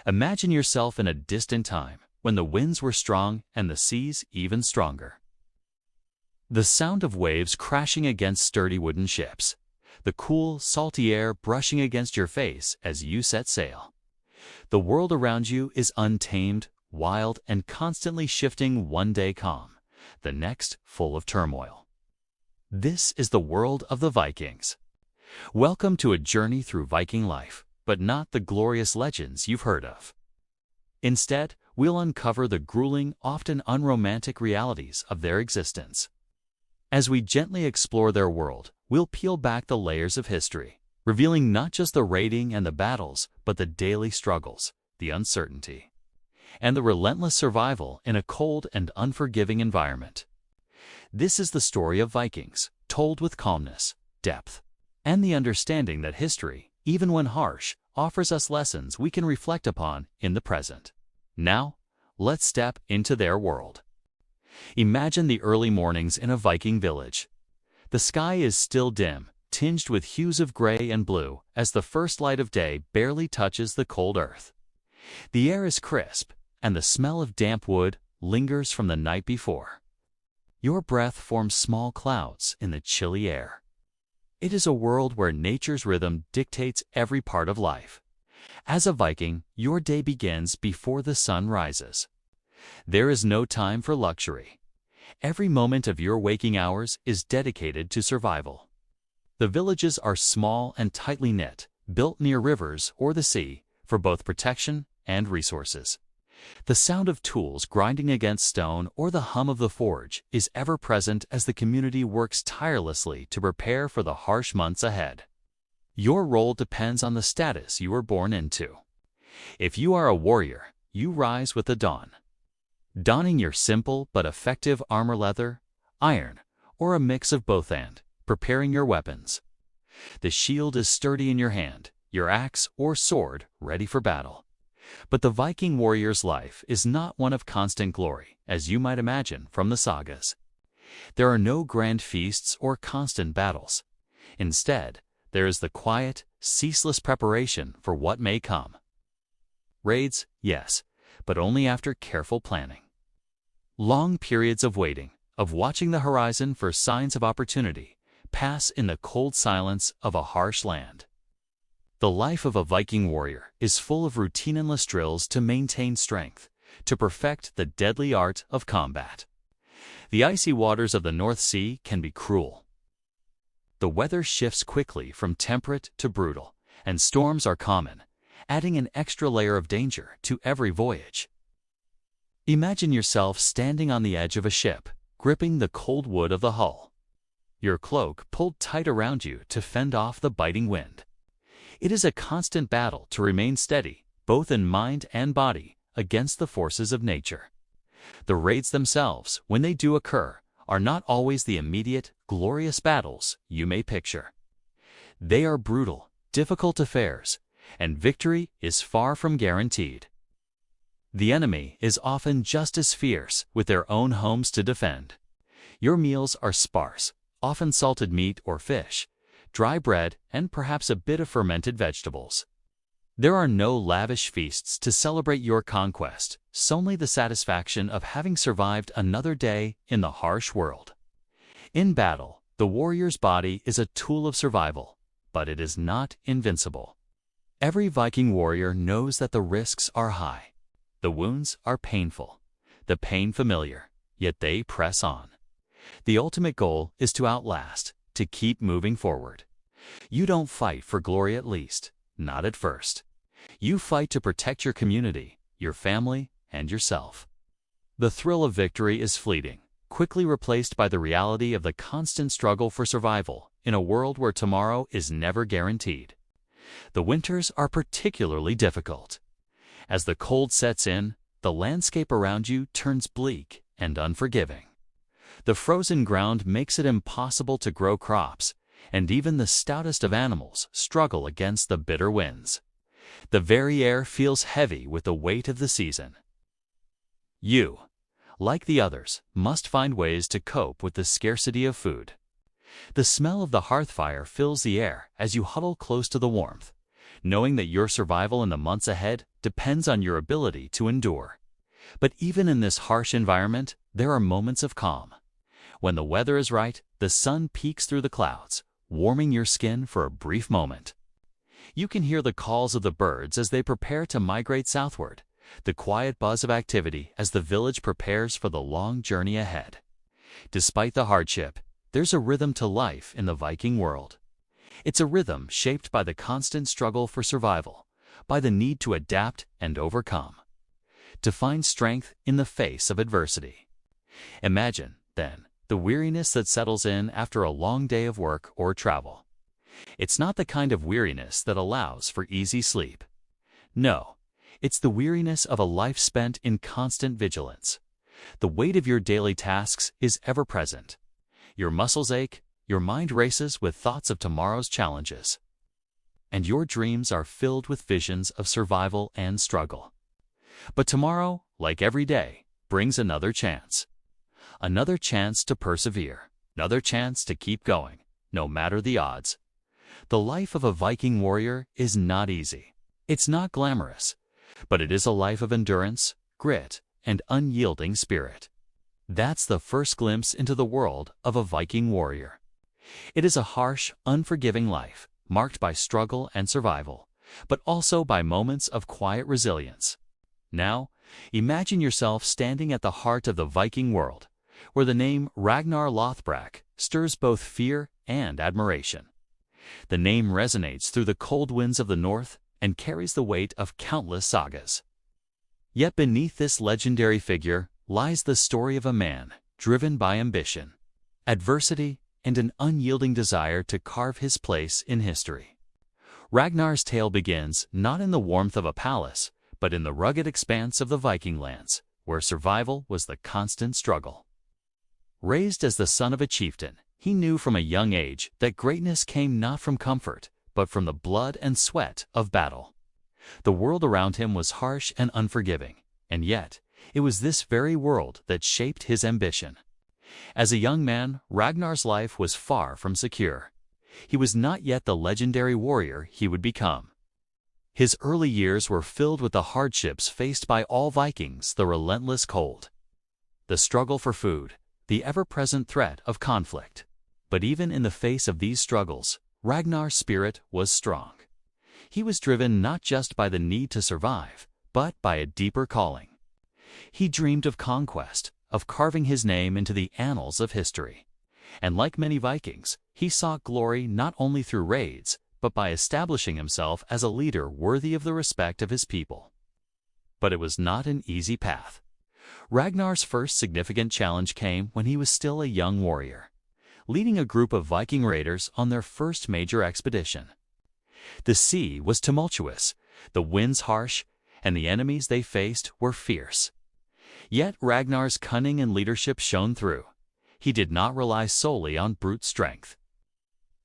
Imagine yourself in a distant time, when the winds were strong and the seas even stronger. The sound of waves crashing against sturdy wooden ships. The cool, salty air brushing against your face as you set sail. The world around you is untamed, wild, and constantly shifting, one day calm, the next full of turmoil. This is the world of the Vikings. Welcome to a journey through Viking life, but not the glorious legends you've heard of. Instead, we'll uncover the grueling, often unromantic realities of their existence. As we gently explore their world, we'll peel back the layers of history, revealing not just the raiding and the battles, but the daily struggles, the uncertainty, and the relentless survival in a cold and unforgiving environment. This is the story of Vikings, told with calmness, depth, and the understanding that history, even when harsh, offers us lessons we can reflect upon in the present. Now, let's step into their world. Imagine the early mornings in a Viking village. The sky is still dim, tinged with hues of gray and blue as the first light of day barely touches the cold earth. The air is crisp, and the smell of damp wood lingers from the night before. Your breath forms small clouds in the chilly air. It is a world where nature's rhythm dictates every part of life. As a Viking, your day begins before the sun rises. There is no time for luxury. Every moment of your waking hours is dedicated to survival. The villages are small and tightly knit, built near rivers or the sea, for both protection and resources. The sound of tools grinding against stone or the hum of the forge is ever present as the community works tirelessly to prepare for the harsh months ahead. Your role depends on the status you were born into. If you are a warrior, you rise with the dawn, donning your simple but effective armor, leather, iron, or a mix of both, and preparing your weapons. The shield is sturdy in your hand, your axe or sword ready for battle. But the Viking warrior's life is not one of constant glory, as you might imagine from the sagas. There are no grand feasts or constant battles. Instead, there is the quiet, ceaseless preparation for what may come. Raids, yes, but only after careful planning. Long periods of waiting, of watching the horizon for signs of opportunity, pass in the cold silence of a harsh land. The life of a Viking warrior is full of routine-endless drills to maintain strength, to perfect the deadly art of combat. The icy waters of the North Sea can be cruel. The weather shifts quickly from temperate to brutal, and storms are common, adding an extra layer of danger to every voyage. Imagine yourself standing on the edge of a ship, gripping the cold wood of the hull. Your cloak pulled tight around you to fend off the biting wind. It is a constant battle to remain steady, both in mind and body, against the forces of nature. The raids themselves, when they do occur, are not always the immediate, glorious battles you may picture. They are brutal, difficult affairs, and victory is far from guaranteed. The enemy is often just as fierce, with their own homes to defend. Your meals are sparse, often salted meat or fish, dry bread, and perhaps a bit of fermented vegetables. There are no lavish feasts to celebrate your conquest, solely the satisfaction of having survived another day in the harsh world. In battle, the warrior's body is a tool of survival, but it is not invincible. Every Viking warrior knows that the risks are high. The wounds are painful, the pain familiar, yet they press on. The ultimate goal is to outlast, to keep moving forward. You don't fight for glory, at least, not at first. You fight to protect your community, your family, and yourself. The thrill of victory is fleeting, quickly replaced by the reality of the constant struggle for survival in a world where tomorrow is never guaranteed. The winters are particularly difficult. As the cold sets in, the landscape around you turns bleak and unforgiving. The frozen ground makes it impossible to grow crops, and even the stoutest of animals struggle against the bitter winds. The very air feels heavy with the weight of the season. You, like the others, must find ways to cope with the scarcity of food. The smell of the hearth fire fills the air as you huddle close to the warmth, knowing that your survival in the months ahead depends on your ability to endure. But even in this harsh environment, there are moments of calm. When the weather is right, the sun peeks through the clouds, warming your skin for a brief moment. You can hear the calls of the birds as they prepare to migrate southward, the quiet buzz of activity as the village prepares for the long journey ahead. Despite the hardship, there's a rhythm to life in the Viking world. It's a rhythm shaped by the constant struggle for survival, by the need to adapt and overcome, to find strength in the face of adversity. Imagine, then, the weariness that settles in after a long day of work or travel. It's not the kind of weariness that allows for easy sleep. No, it's the weariness of a life spent in constant vigilance. The weight of your daily tasks is ever present. Your muscles ache, your mind races with thoughts of tomorrow's challenges. And your dreams are filled with visions of survival and struggle. But tomorrow, like every day, brings another chance. Another chance to persevere, another chance to keep going, no matter the odds. The life of a Viking warrior is not easy. It's not glamorous, but it is a life of endurance, grit, and unyielding spirit. That's the first glimpse into the world of a Viking warrior. It is a harsh, unforgiving life, marked by struggle and survival, but also by moments of quiet resilience. Now, imagine yourself standing at the heart of the Viking world, where the name Ragnar Lothbrok stirs both fear and admiration. The name resonates through the cold winds of the north and carries the weight of countless sagas. Yet beneath this legendary figure lies the story of a man driven by ambition, adversity, and an unyielding desire to carve his place in history. Ragnar's tale begins not in the warmth of a palace, but in the rugged expanse of the Viking lands, where survival was the constant struggle. Raised as the son of a chieftain, he knew from a young age that greatness came not from comfort, but from the blood and sweat of battle. The world around him was harsh and unforgiving, and yet it was this very world that shaped his ambition. As a young man, Ragnar's life was far from secure. He was not yet the legendary warrior he would become. His early years were filled with the hardships faced by all Vikings, the relentless cold, the struggle for food, the ever-present threat of conflict. But even in the face of these struggles, Ragnar's spirit was strong. He was driven not just by the need to survive, but by a deeper calling. He dreamed of conquest, of carving his name into the annals of history. And like many Vikings, he sought glory not only through raids, but by establishing himself as a leader worthy of the respect of his people. But it was not an easy path. Ragnar's first significant challenge came when he was still a young warrior, leading a group of Viking raiders on their first major expedition. The sea was tumultuous, the winds harsh, and the enemies they faced were fierce. Yet Ragnar's cunning and leadership shone through. He did not rely solely on brute strength.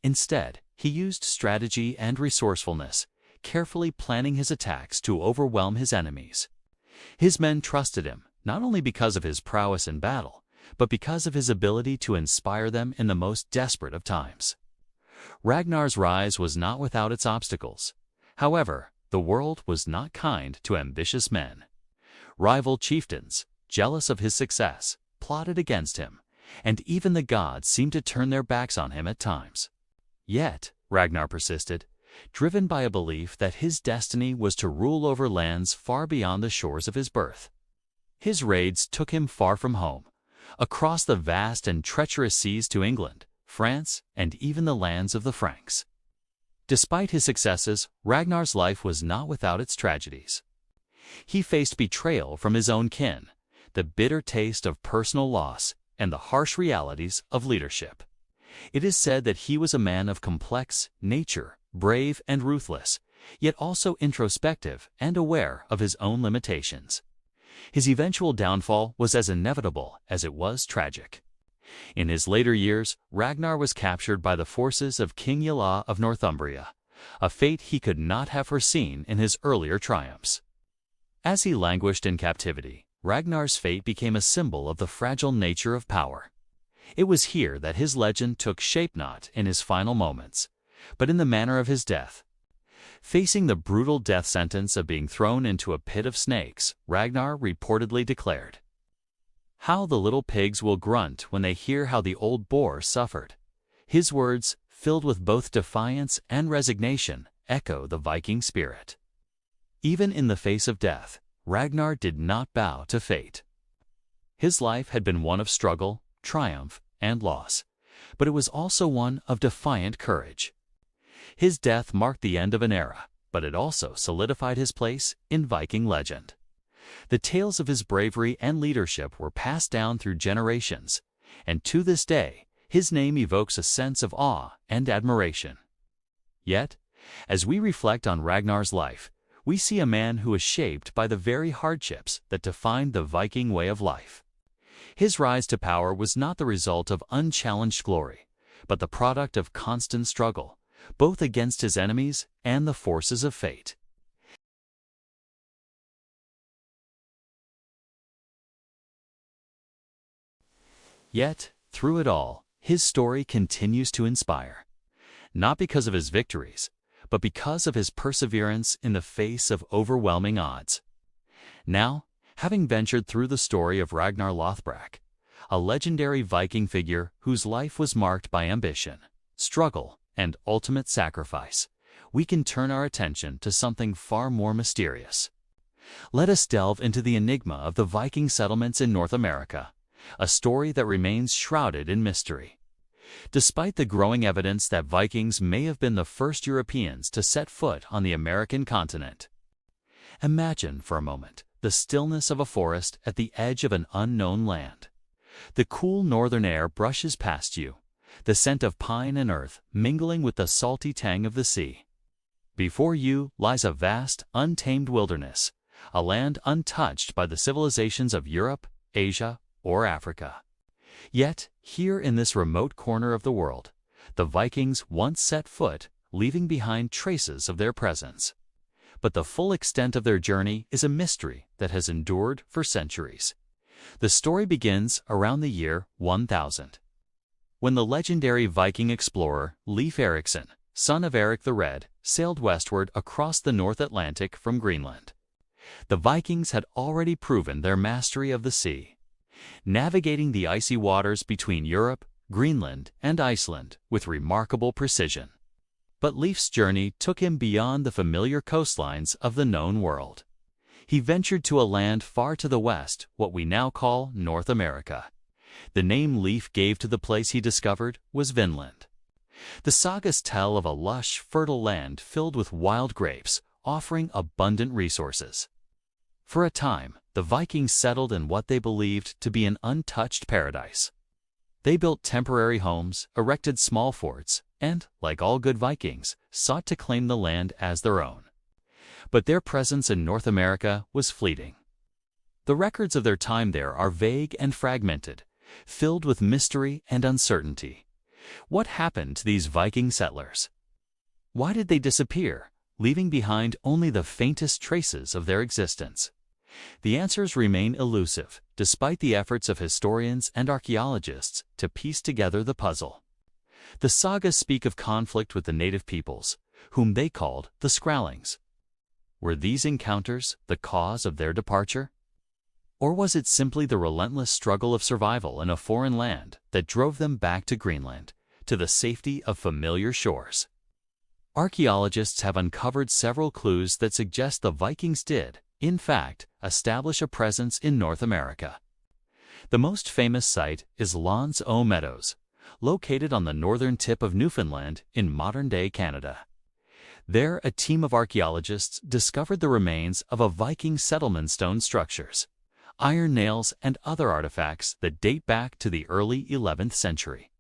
Instead, he used strategy and resourcefulness, carefully planning his attacks to overwhelm his enemies. His men trusted him, not only because of his prowess in battle, but because of his ability to inspire them in the most desperate of times. Ragnar's rise was not without its obstacles. However, the world was not kind to ambitious men. Rival chieftains, jealous of his success, plotted against him, and even the gods seemed to turn their backs on him at times. Yet, Ragnar persisted, driven by a belief that his destiny was to rule over lands far beyond the shores of his birth. His raids took him far from home, across the vast and treacherous seas to England, France, and even the lands of the Franks. Despite his successes, Ragnar's life was not without its tragedies. He faced betrayal from his own kin, the bitter taste of personal loss, and the harsh realities of leadership. It is said that he was a man of complex nature, brave and ruthless, yet also introspective and aware of his own limitations. His eventual downfall was as inevitable as it was tragic. In his later years, Ragnar was captured by the forces of King Yala of Northumbria, a fate he could not have foreseen in his earlier triumphs. As he languished in captivity, Ragnar's fate became a symbol of the fragile nature of power. It was here that his legend took shape, not in his final moments, but in the manner of his death. Facing the brutal death sentence of being thrown into a pit of snakes, Ragnar reportedly declared, "How the little pigs will grunt when they hear how the old boar suffered." His words, filled with both defiance and resignation, echo the Viking spirit. Even in the face of death, Ragnar did not bow to fate. His life had been one of struggle, triumph, and loss, but it was also one of defiant courage. His death marked the end of an era, but it also solidified his place in Viking legend. The tales of his bravery and leadership were passed down through generations, and to this day, his name evokes a sense of awe and admiration. Yet, as we reflect on Ragnar's life, we see a man who was shaped by the very hardships that defined the Viking way of life. His rise to power was not the result of unchallenged glory, but the product of constant struggle, both against his enemies and the forces of fate. Yet, through it all, his story continues to inspire. Not because of his victories, but because of his perseverance in the face of overwhelming odds. Now, having ventured through the story of Ragnar Lothbrok, a legendary Viking figure whose life was marked by ambition, struggle, and ultimate sacrifice, we can turn our attention to something far more mysterious. Let us delve into the enigma of the Viking settlements in North America, a story that remains shrouded in mystery. Despite the growing evidence that Vikings may have been the first Europeans to set foot on the American continent. Imagine for a moment the stillness of a forest at the edge of an unknown land. The cool northern air brushes past you, the scent of pine and earth mingling with the salty tang of the sea. Before you lies a vast, untamed wilderness, a land untouched by the civilizations of Europe, Asia, or Africa. Yet, here in this remote corner of the world, the Vikings once set foot, leaving behind traces of their presence. But the full extent of their journey is a mystery that has endured for centuries. The story begins around the year 1000, when the legendary Viking explorer Leif Erikson, son of Eric the Red, sailed westward across the North Atlantic from Greenland. The Vikings had already proven their mastery of the sea, navigating the icy waters between Europe, Greenland, and Iceland with remarkable precision. But Leif's journey took him beyond the familiar coastlines of the known world. He ventured to a land far to the west, what we now call North America. The name Leif gave to the place he discovered was Vinland. The sagas tell of a lush, fertile land filled with wild grapes, offering abundant resources. For a time, the Vikings settled in what they believed to be an untouched paradise. They built temporary homes, erected small forts, and, like all good Vikings, sought to claim the land as their own. But their presence in North America was fleeting. The records of their time there are vague and fragmented, filled with mystery and uncertainty. What happened to these Viking settlers? Why did they disappear, leaving behind only the faintest traces of their existence? The answers remain elusive, despite the efforts of historians and archaeologists to piece together the puzzle. The sagas speak of conflict with the native peoples, whom they called the Skrallings. Were these encounters the cause of their departure? Or was it simply the relentless struggle of survival in a foreign land that drove them back to Greenland, to the safety of familiar shores? Archaeologists have uncovered several clues that suggest the Vikings did, in fact, establish a presence in North America. The most famous site is L'Anse aux Meadows, located on the northern tip of Newfoundland in modern-day Canada. There, a team of archaeologists discovered the remains of a Viking settlement stone structures, iron nails, and other artifacts that date back to the early 11th century.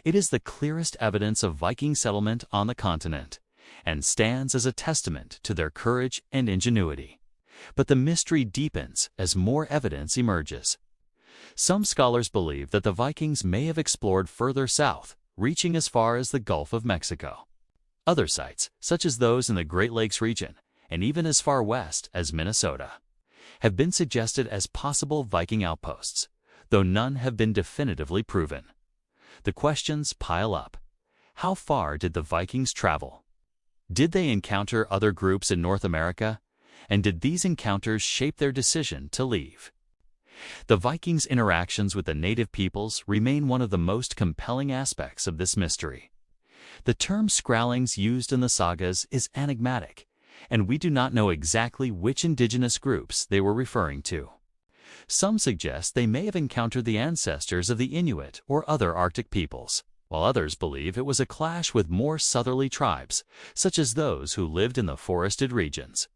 It is the clearest evidence of Viking settlement on the continent, and stands as a testament to their courage and ingenuity. But the mystery deepens as more evidence emerges. Some scholars believe that the Vikings may have explored further south, reaching as far as the Gulf of Mexico. Other sites, such as those in the Great Lakes region, and even as far west as Minnesota, have been suggested as possible Viking outposts, though none have been definitively proven. The questions pile up. How far did the Vikings travel? Did they encounter other groups in North America? And did these encounters shape their decision to leave? The Vikings' interactions with the native peoples remain one of the most compelling aspects of this mystery. The term Skrælings used in the sagas is enigmatic, and we do not know exactly which indigenous groups they were referring to. Some suggest they may have encountered the ancestors of the Inuit or other Arctic peoples, while others believe it was a clash with more southerly tribes, such as those who lived in the forested regions.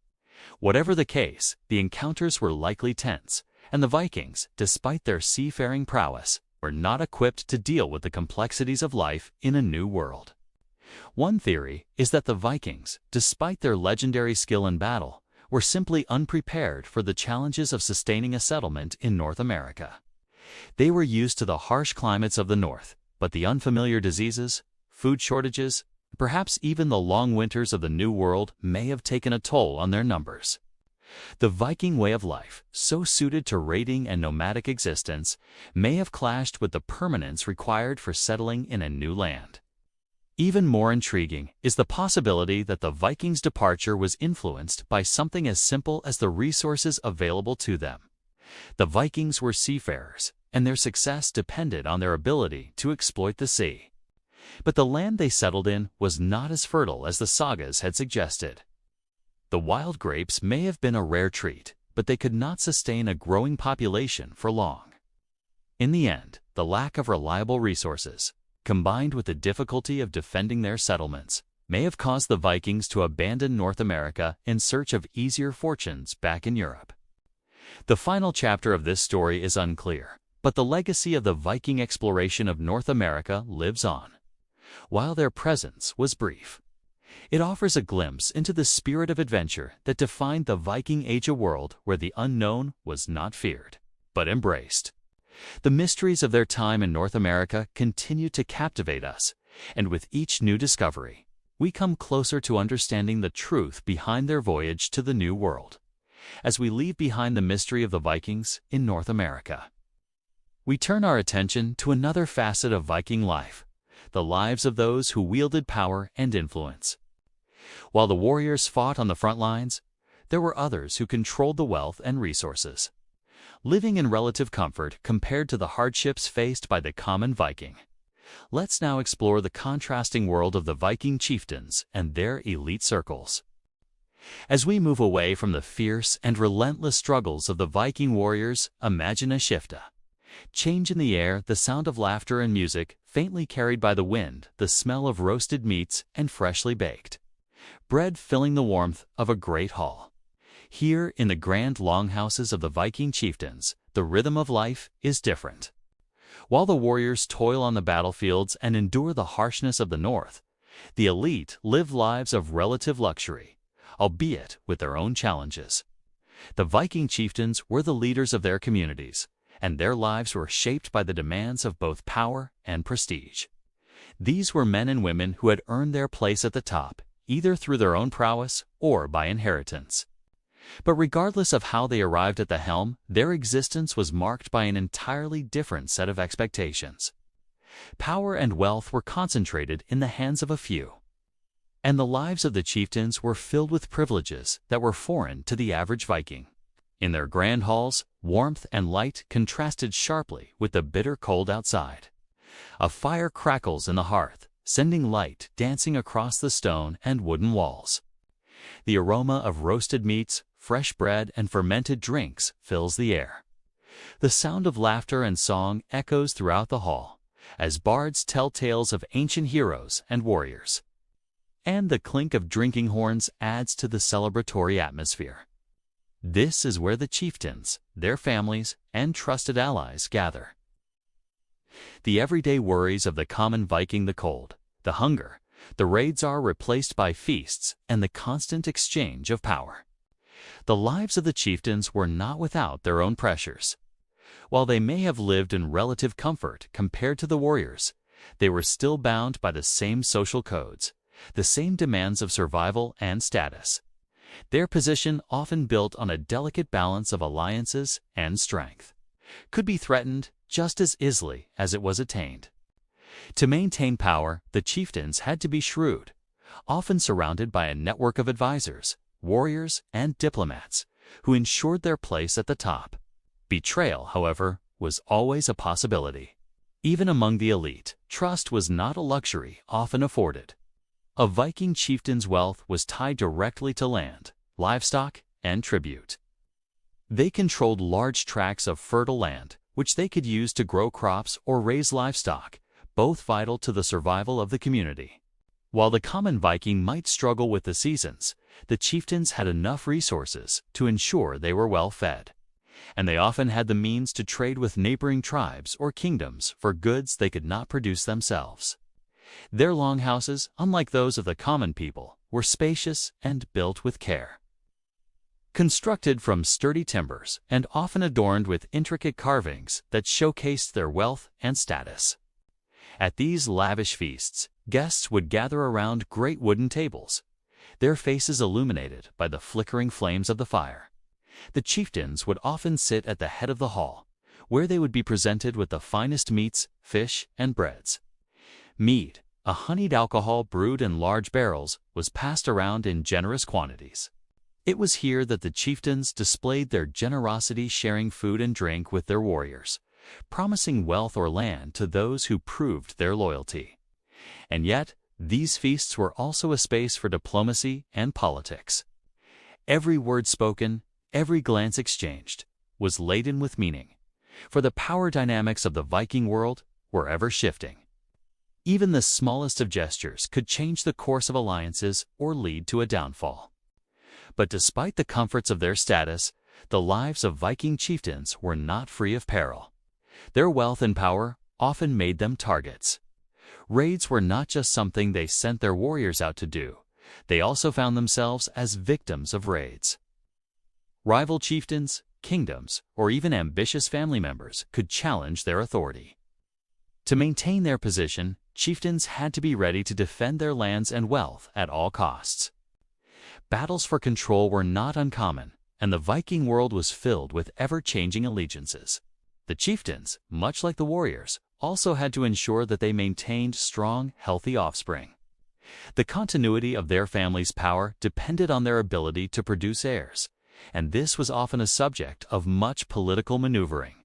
Whatever the case, the encounters were likely tense, and the Vikings, despite their seafaring prowess, were not equipped to deal with the complexities of life in a new world. One theory is that the Vikings, despite their legendary skill in battle, were simply unprepared for the challenges of sustaining a settlement in North America. They were used to the harsh climates of the north, but the unfamiliar diseases, food shortages, perhaps even the long winters of the New World may have taken a toll on their numbers. The Viking way of life, so suited to raiding and nomadic existence, may have clashed with the permanence required for settling in a new land. Even more intriguing is the possibility that the Vikings' departure was influenced by something as simple as the resources available to them. The Vikings were seafarers, and their success depended on their ability to exploit the sea. But the land they settled in was not as fertile as the sagas had suggested. The wild grapes may have been a rare treat, but they could not sustain a growing population for long. In the end, the lack of reliable resources, combined with the difficulty of defending their settlements, may have caused the Vikings to abandon North America in search of easier fortunes back in Europe. The final chapter of this story is unclear, but the legacy of the Viking exploration of North America lives on. While their presence was brief, it offers a glimpse into the spirit of adventure that defined the Viking Age, a world where the unknown was not feared, but embraced. The mysteries of their time in North America continue to captivate us, and with each new discovery, we come closer to understanding the truth behind their voyage to the New World, as we leave behind the mystery of the Vikings in North America. We turn our attention to another facet of Viking life, the lives of those who wielded power and influence. While the warriors fought on the front lines, there were others who controlled the wealth and resources, living in relative comfort compared to the hardships faced by the common Viking. Let's now explore the contrasting world of the Viking chieftains and their elite circles. As we move away from the fierce and relentless struggles of the Viking warriors, imagine a shifta. Change in the air, the sound of laughter and music, faintly carried by the wind, the smell of roasted meats and freshly baked bread filling the warmth of a great hall. Here, in the grand longhouses of the Viking chieftains, the rhythm of life is different. While the warriors toil on the battlefields and endure the harshness of the north, the elite live lives of relative luxury, albeit with their own challenges. The Viking chieftains were the leaders of their communities, and their lives were shaped by the demands of both power and prestige. These were men and women who had earned their place at the top, either through their own prowess or by inheritance. But regardless of how they arrived at the helm, their existence was marked by an entirely different set of expectations. Power and wealth were concentrated in the hands of a few, and the lives of the chieftains were filled with privileges that were foreign to the average Viking. In their grand halls, warmth and light contrasted sharply with the bitter cold outside. A fire crackles in the hearth, sending light dancing across the stone and wooden walls. The aroma of roasted meats, fresh bread, and fermented drinks fills the air. The sound of laughter and song echoes throughout the hall, as bards tell tales of ancient heroes and warriors. And the clink of drinking horns adds to the celebratory atmosphere. This is where the chieftains, their families, and trusted allies gather. The everyday worries of the common Viking, the cold, the hunger, the raids, are replaced by feasts and the constant exchange of power. The lives of the chieftains were not without their own pressures. While they may have lived in relative comfort compared to the warriors, they were still bound by the same social codes, the same demands of survival and status. Their position, often built on a delicate balance of alliances and strength, could be threatened just as easily as it was attained. To maintain power, the chieftains had to be shrewd, often surrounded by a network of advisors, warriors, and diplomats who ensured their place at the top. Betrayal, however, was always a possibility. Even among the elite, trust was not a luxury often afforded. A Viking chieftain's wealth was tied directly to land, livestock, and tribute. They controlled large tracts of fertile land, which they could use to grow crops or raise livestock, both vital to the survival of the community. While the common Viking might struggle with the seasons, the chieftains had enough resources to ensure they were well fed. And they often had the means to trade with neighboring tribes or kingdoms for goods they could not produce themselves. Their longhouses, unlike those of the common people, were spacious and built with care. Constructed from sturdy timbers and often adorned with intricate carvings that showcased their wealth and status. At these lavish feasts, guests would gather around great wooden tables, their faces illuminated by the flickering flames of the fire. The chieftains would often sit at the head of the hall, where they would be presented with the finest meats, fish, and breads. Mead, a honeyed alcohol brewed in large barrels, was passed around in generous quantities. It was here that the chieftains displayed their generosity, sharing food and drink with their warriors, promising wealth or land to those who proved their loyalty. And yet, these feasts were also a space for diplomacy and politics. Every word spoken, every glance exchanged, was laden with meaning, for the power dynamics of the Viking world were ever shifting. Even the smallest of gestures could change the course of alliances or lead to a downfall. But despite the comforts of their status, the lives of Viking chieftains were not free of peril. Their wealth and power often made them targets. Raids were not just something they sent their warriors out to do, they also found themselves as victims of raids. Rival chieftains, kingdoms, or even ambitious family members could challenge their authority. To maintain their position, chieftains had to be ready to defend their lands and wealth at all costs. Battles for control were not uncommon, and the Viking world was filled with ever-changing allegiances. The chieftains, much like the warriors, also had to ensure that they maintained strong, healthy offspring. The continuity of their family's power depended on their ability to produce heirs, and this was often a subject of much political maneuvering.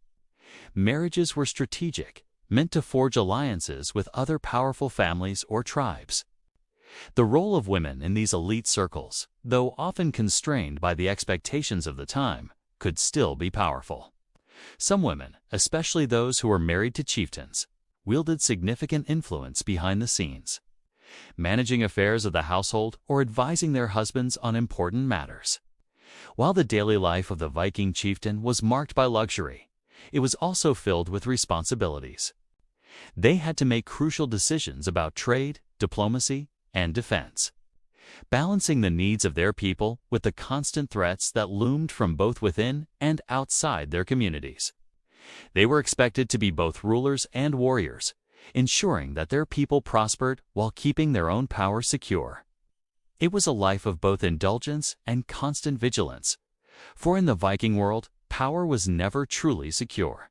Marriages were strategic, meant to forge alliances with other powerful families or tribes. The role of women in these elite circles, though often constrained by the expectations of the time, could still be powerful. Some women, especially those who were married to chieftains, wielded significant influence behind the scenes, managing affairs of the household or advising their husbands on important matters. While the daily life of the Viking chieftain was marked by luxury, it was also filled with responsibilities. They had to make crucial decisions about trade, diplomacy, and defense, balancing the needs of their people with the constant threats that loomed from both within and outside their communities. They were expected to be both rulers and warriors, ensuring that their people prospered while keeping their own power secure. It was a life of both indulgence and constant vigilance, for in the Viking world, power was never truly secure.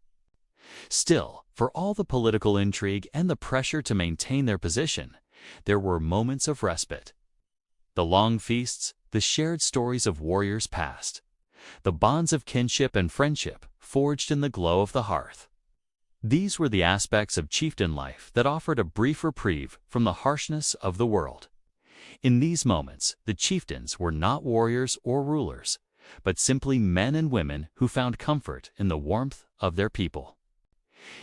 Still, for all the political intrigue and the pressure to maintain their position, there were moments of respite. The long feasts, the shared stories of warriors past, the bonds of kinship and friendship forged in the glow of the hearth. These were the aspects of chieftain life that offered a brief reprieve from the harshness of the world. In these moments, the chieftains were not warriors or rulers, but simply men and women who found comfort in the warmth of their people,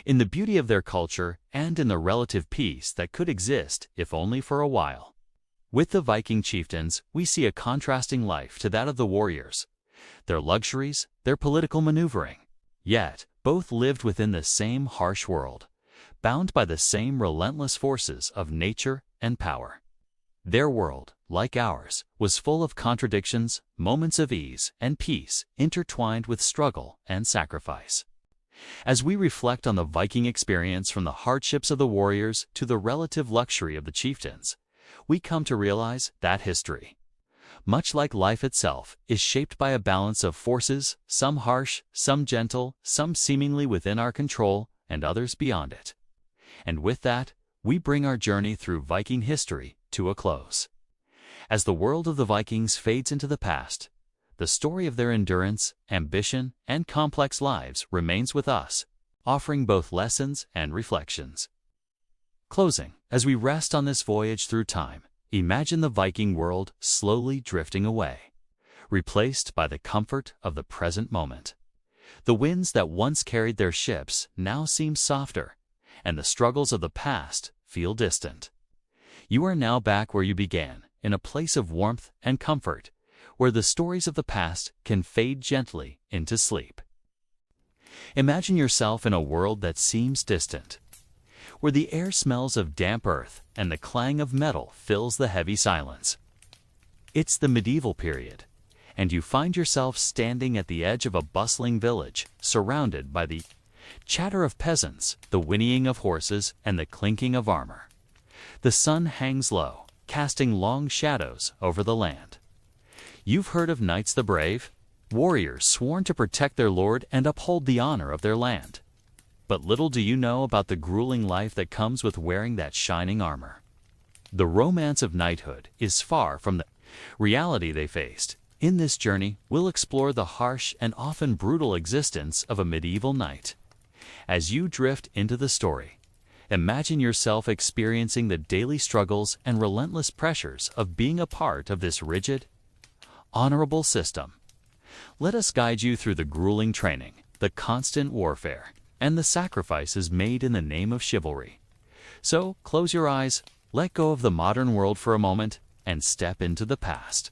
in the beauty of their culture, and in the relative peace that could exist if only for a while. With the Viking chieftains, we see a contrasting life to that of the warriors, their luxuries, their political maneuvering. Yet, both lived within the same harsh world, bound by the same relentless forces of nature and power. Their world, like ours, was full of contradictions, moments of ease and peace intertwined with struggle and sacrifice. As we reflect on the Viking experience, from the hardships of the warriors to the relative luxury of the chieftains, we come to realize that history, much like life itself, is shaped by a balance of forces, some harsh, some gentle, some seemingly within our control, and others beyond it. And with that, we bring our journey through Viking history to a close. As the world of the Vikings fades into the past, the story of their endurance, ambition, and complex lives remains with us, offering both lessons and reflections. Closing, as we rest on this voyage through time, imagine the Viking world slowly drifting away, replaced by the comfort of the present moment. The winds that once carried their ships now seem softer, and the struggles of the past feel distant. You are now back where you began, in a place of warmth and comfort, where the stories of the past can fade gently into sleep. Imagine yourself in a world that seems distant, where the air smells of damp earth and the clang of metal fills the heavy silence. It's the medieval period, and you find yourself standing at the edge of a bustling village, surrounded by the chatter of peasants, the whinnying of horses, and the clinking of armor. The sun hangs low, casting long shadows over the land. You've heard of knights the brave, warriors sworn to protect their lord and uphold the honor of their land. But little do you know about the grueling life that comes with wearing that shining armor. The romance of knighthood is far from the reality they faced. In this journey, we'll explore the harsh and often brutal existence of a medieval knight. As you drift into the story, imagine yourself experiencing the daily struggles and relentless pressures of being a part of this rigid, honorable system. Let us guide you through the grueling training, the constant warfare, and the sacrifices made in the name of chivalry. So, close your eyes, let go of the modern world for a moment, and step into the past.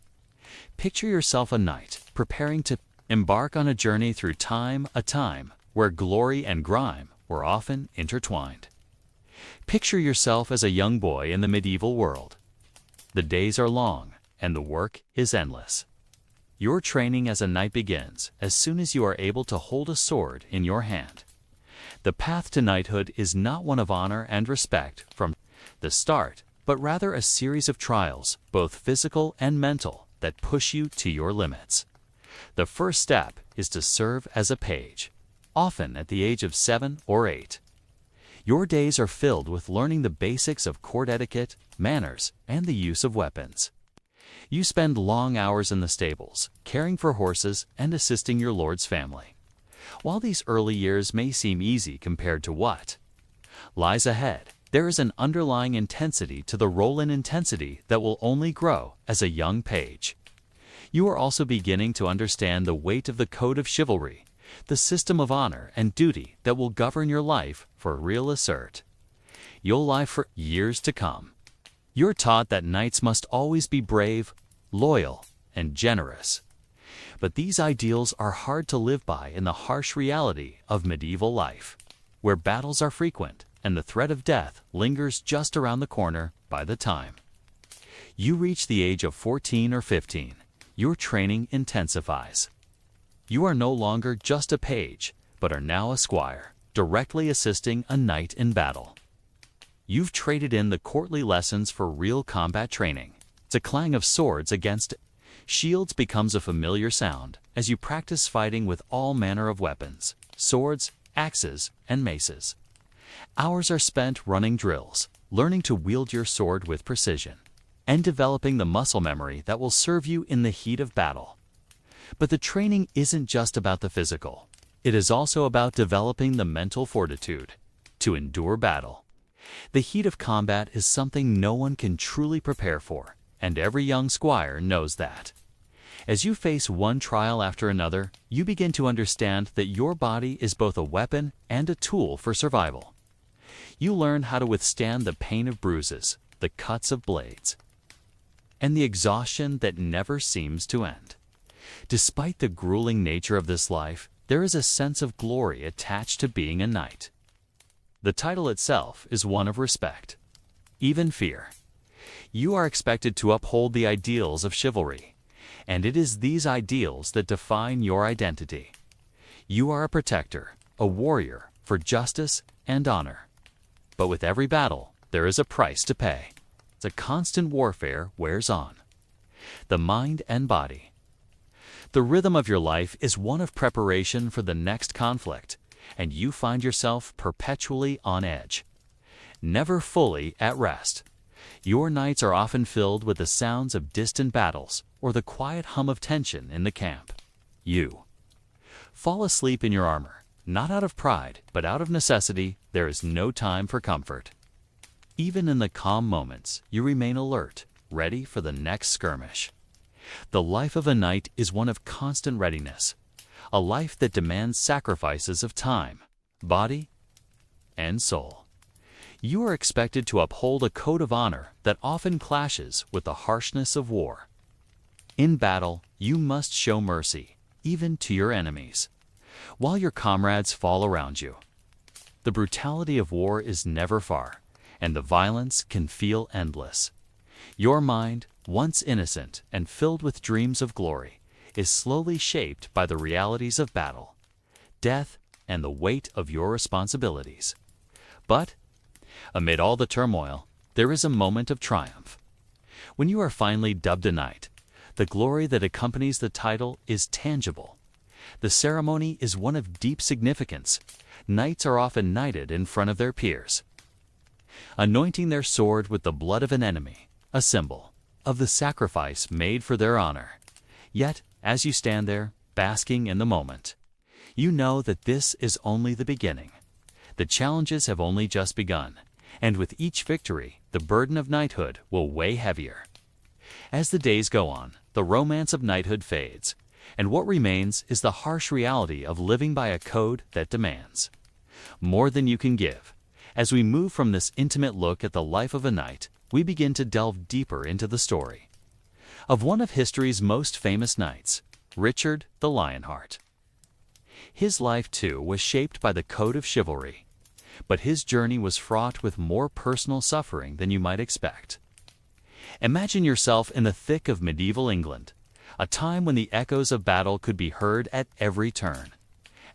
Picture yourself a knight, preparing to embark on a journey through a time where glory and grime were often intertwined. Picture yourself as a young boy in the medieval world. The days are long, and the work is endless. Your training as a knight begins as soon as you are able to hold a sword in your hand. The path to knighthood is not one of honor and respect from the start, but rather a series of trials, both physical and mental, that push you to your limits. The first step is to serve as a page, often at the age of 7 or 8. Your days are filled with learning the basics of court etiquette, manners, and the use of weapons. You spend long hours in the stables, caring for horses and assisting your lord's family. While these early years may seem easy compared to what lies ahead, there is an underlying intensity to the role and intensity that will only grow as a young page. You are also beginning to understand the weight of the code of chivalry, the system of honor and duty that will govern your life for real assert. You'll live for years to come. You're taught that knights must always be brave, loyal, and generous. But these ideals are hard to live by in the harsh reality of medieval life, where battles are frequent and the threat of death lingers just around the corner by the time you reach the age of 14 or 15. Your training intensifies. You are no longer just a page, but are now a squire, directly assisting a knight in battle. You've traded in the courtly lessons for real combat training. The clang of swords against shields becomes a familiar sound as you practice fighting with all manner of weapons, swords, axes, and maces. Hours are spent running drills, learning to wield your sword with precision, and developing the muscle memory that will serve you in the heat of battle. But the training isn't just about the physical. It is also about developing the mental fortitude to endure battle. The heat of combat is something no one can truly prepare for, and every young squire knows that. As you face one trial after another, you begin to understand that your body is both a weapon and a tool for survival. You learn how to withstand the pain of bruises, the cuts of blades, and the exhaustion that never seems to end. Despite the grueling nature of this life, there is a sense of glory attached to being a knight. The title itself is one of respect, even fear. You are expected to uphold the ideals of chivalry, and it is these ideals that define your identity. You are a protector, a warrior for justice and honor. But with every battle, there is a price to pay. The constant warfare wears on the mind and body. The rhythm of your life is one of preparation for the next conflict, and you find yourself perpetually on edge, never fully at rest. Your nights are often filled with the sounds of distant battles or the quiet hum of tension in the camp. You fall asleep in your armor, not out of pride, but out of necessity. There is no time for comfort. Even in the calm moments, you remain alert, ready for the next skirmish. The life of a knight is one of constant readiness, a life that demands sacrifices of time, body, and soul. You are expected to uphold a code of honor that often clashes with the harshness of war. In battle, you must show mercy, even to your enemies, while your comrades fall around you. The brutality of war is never far, and the violence can feel endless. Your mind, once innocent and filled with dreams of glory, is slowly shaped by the realities of battle, death, and the weight of your responsibilities. But, amid all the turmoil, there is a moment of triumph. When you are finally dubbed a knight, the glory that accompanies the title is tangible. The ceremony is one of deep significance. Knights are often knighted in front of their peers, anointing their sword with the blood of an enemy, a symbol of the sacrifice made for their honor. Yet, as you stand there, basking in the moment, you know that this is only the beginning. The challenges have only just begun, and with each victory, the burden of knighthood will weigh heavier. As the days go on, the romance of knighthood fades, and what remains is the harsh reality of living by a code that demands more than you can give. As we move from this intimate look at the life of a knight, we begin to delve deeper into the story of one of history's most famous knights, Richard the Lionheart. His life, too, was shaped by the code of chivalry, but his journey was fraught with more personal suffering than you might expect. Imagine yourself in the thick of medieval England, a time when the echoes of battle could be heard at every turn,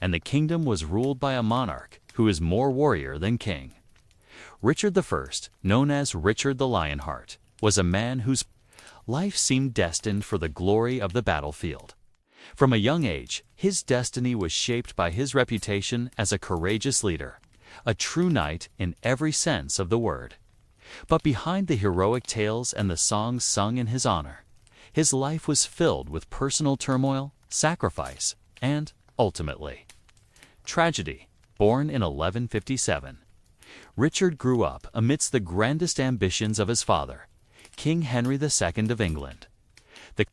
and the kingdom was ruled by a monarch who is more warrior than king. Richard I, known as Richard the Lionheart, was a man whose life seemed destined for the glory of the battlefield. From a young age, his destiny was shaped by his reputation as a courageous leader, a true knight in every sense of the word. But behind the heroic tales and the songs sung in his honor, his life was filled with personal turmoil, sacrifice, and, ultimately, tragedy. Born in 1157, Richard grew up amidst the grandest ambitions of his father, King Henry II of England. The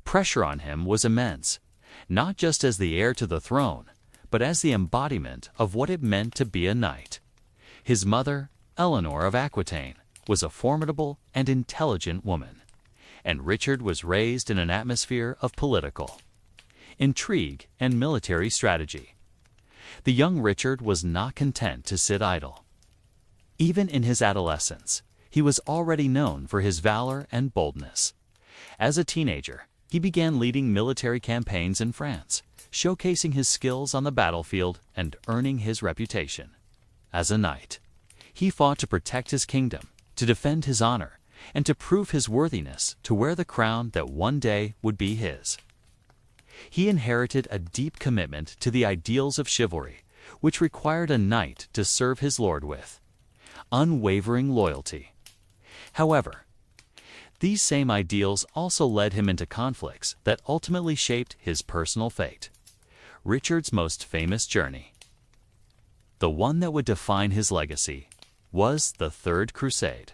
pressure on him was immense, not just as the heir to the throne, but as the embodiment of what it meant to be a knight. His mother, Eleanor of Aquitaine, was a formidable and intelligent woman, and Richard was raised in an atmosphere of political intrigue and military strategy. The young Richard was not content to sit idle. Even in his adolescence, he was already known for his valor and boldness. As a teenager, he began leading military campaigns in France, showcasing his skills on the battlefield and earning his reputation. As a knight, he fought to protect his kingdom, to defend his honor, and to prove his worthiness to wear the crown that one day would be his. He inherited a deep commitment to the ideals of chivalry, which required a knight to serve his lord with unwavering loyalty. However, these same ideals also led him into conflicts that ultimately shaped his personal fate. Richard's most famous journey, the one that would define his legacy, was the Third Crusade,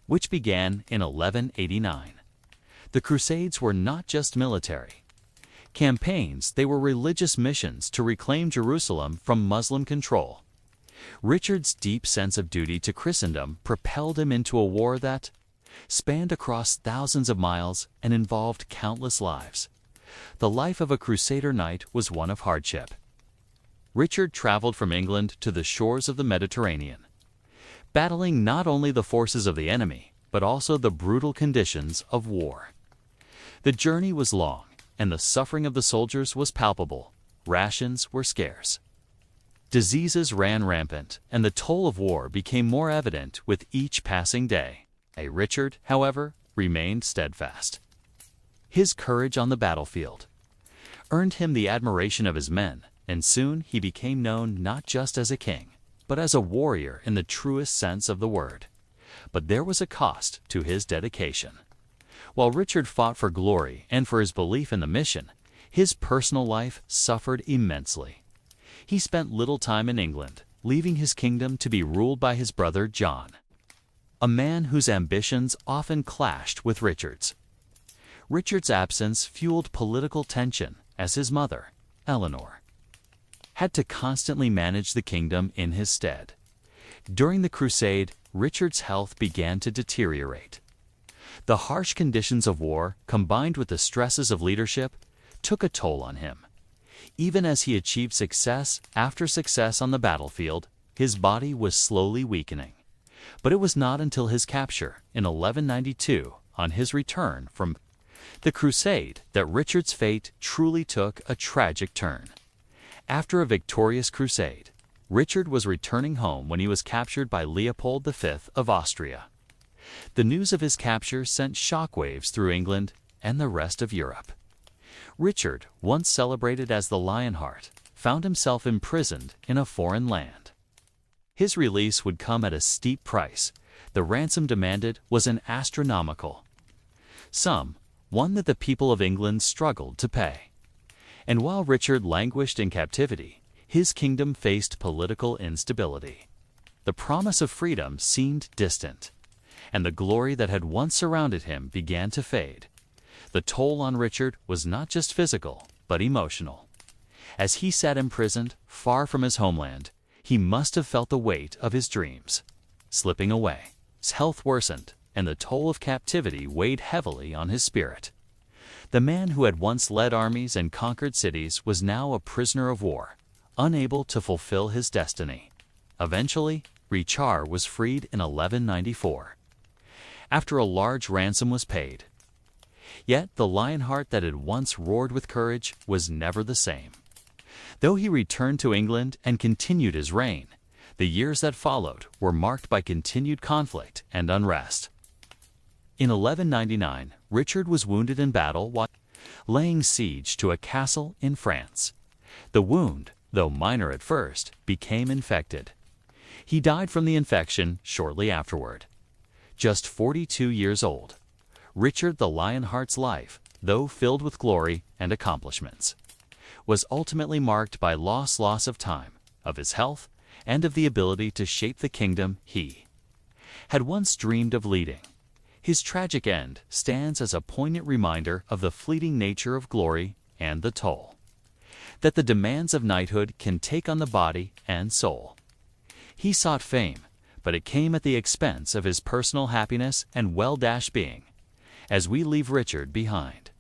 which began in 1189. The Crusades were not just military campaigns, they were religious missions to reclaim Jerusalem from Muslim control. Richard's deep sense of duty to Christendom propelled him into a war that spanned across thousands of miles and involved countless lives. The life of a Crusader knight was one of hardship. Richard traveled from England to the shores of the Mediterranean, battling not only the forces of the enemy, but also the brutal conditions of war. The journey was long, and the suffering of the soldiers was palpable. Rations were scarce. Diseases ran rampant, and the toll of war became more evident with each passing day. Richard, however, remained steadfast. His courage on the battlefield earned him the admiration of his men, and soon he became known not just as a king, but as a warrior in the truest sense of the word. but there was a cost to his dedication. While Richard fought for glory and for his belief in the mission, his personal life suffered immensely. He spent little time in England, leaving his kingdom to be ruled by his brother John, a man whose ambitions often clashed with Richard's. Richard's absence fueled political tension as his mother, Eleanor, had to constantly manage the kingdom in his stead. During the crusade, Richard's health began to deteriorate. The harsh conditions of war, combined with the stresses of leadership, took a toll on him. Even as he achieved success after success on the battlefield, his body was slowly weakening. But it was not until his capture in 1192, on his return from the crusade, that Richard's fate truly took a tragic turn. After a victorious crusade, Richard was returning home when he was captured by Leopold V of Austria. The news of his capture sent shockwaves through England and the rest of Europe. Richard, once celebrated as the Lionheart, found himself imprisoned in a foreign land. His release would come at a steep price. The ransom demanded was an astronomical sum, one that the people of England struggled to pay. And while Richard languished in captivity, his kingdom faced political instability. The promise of freedom seemed distant, and the glory that had once surrounded him began to fade. The toll on Richard was not just physical, but emotional. As he sat imprisoned, far from his homeland, he must have felt the weight of his dreams slipping away. His health worsened, and the toll of captivity weighed heavily on his spirit. The man who had once led armies and conquered cities was now a prisoner of war, unable to fulfill his destiny. Eventually, Richard was freed in 1194. After a large ransom was paid. Yet the Lionheart that had once roared with courage was never the same. Though he returned to England and continued his reign, the years that followed were marked by continued conflict and unrest. In 1199, Richard was wounded in battle while laying siege to a castle in France. The wound, though minor at first, became infected. He died from the infection shortly afterward. Just 42 years old, Richard the Lionheart's life, though filled with glory and accomplishments, was ultimately marked by loss of time, of his health, and of the ability to shape the kingdom he had once dreamed of leading. His tragic end stands as a poignant reminder of the fleeting nature of glory and the toll that the demands of knighthood can take on the body and soul. He sought fame, but it came at the expense of his personal happiness and well-being, as we leave Richard behind.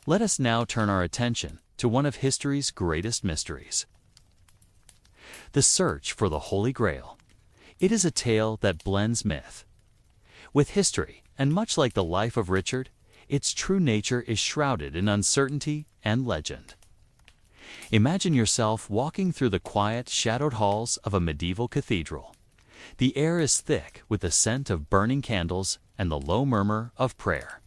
Let us now turn our attention to one of history's greatest mysteries: the search for the Holy Grail. It is a tale that blends myth with history, and much like the life of Richard, its true nature is shrouded in uncertainty and legend. Imagine yourself walking through the quiet, shadowed halls of a medieval cathedral. The air is thick with the scent of burning candles and the low murmur of prayer.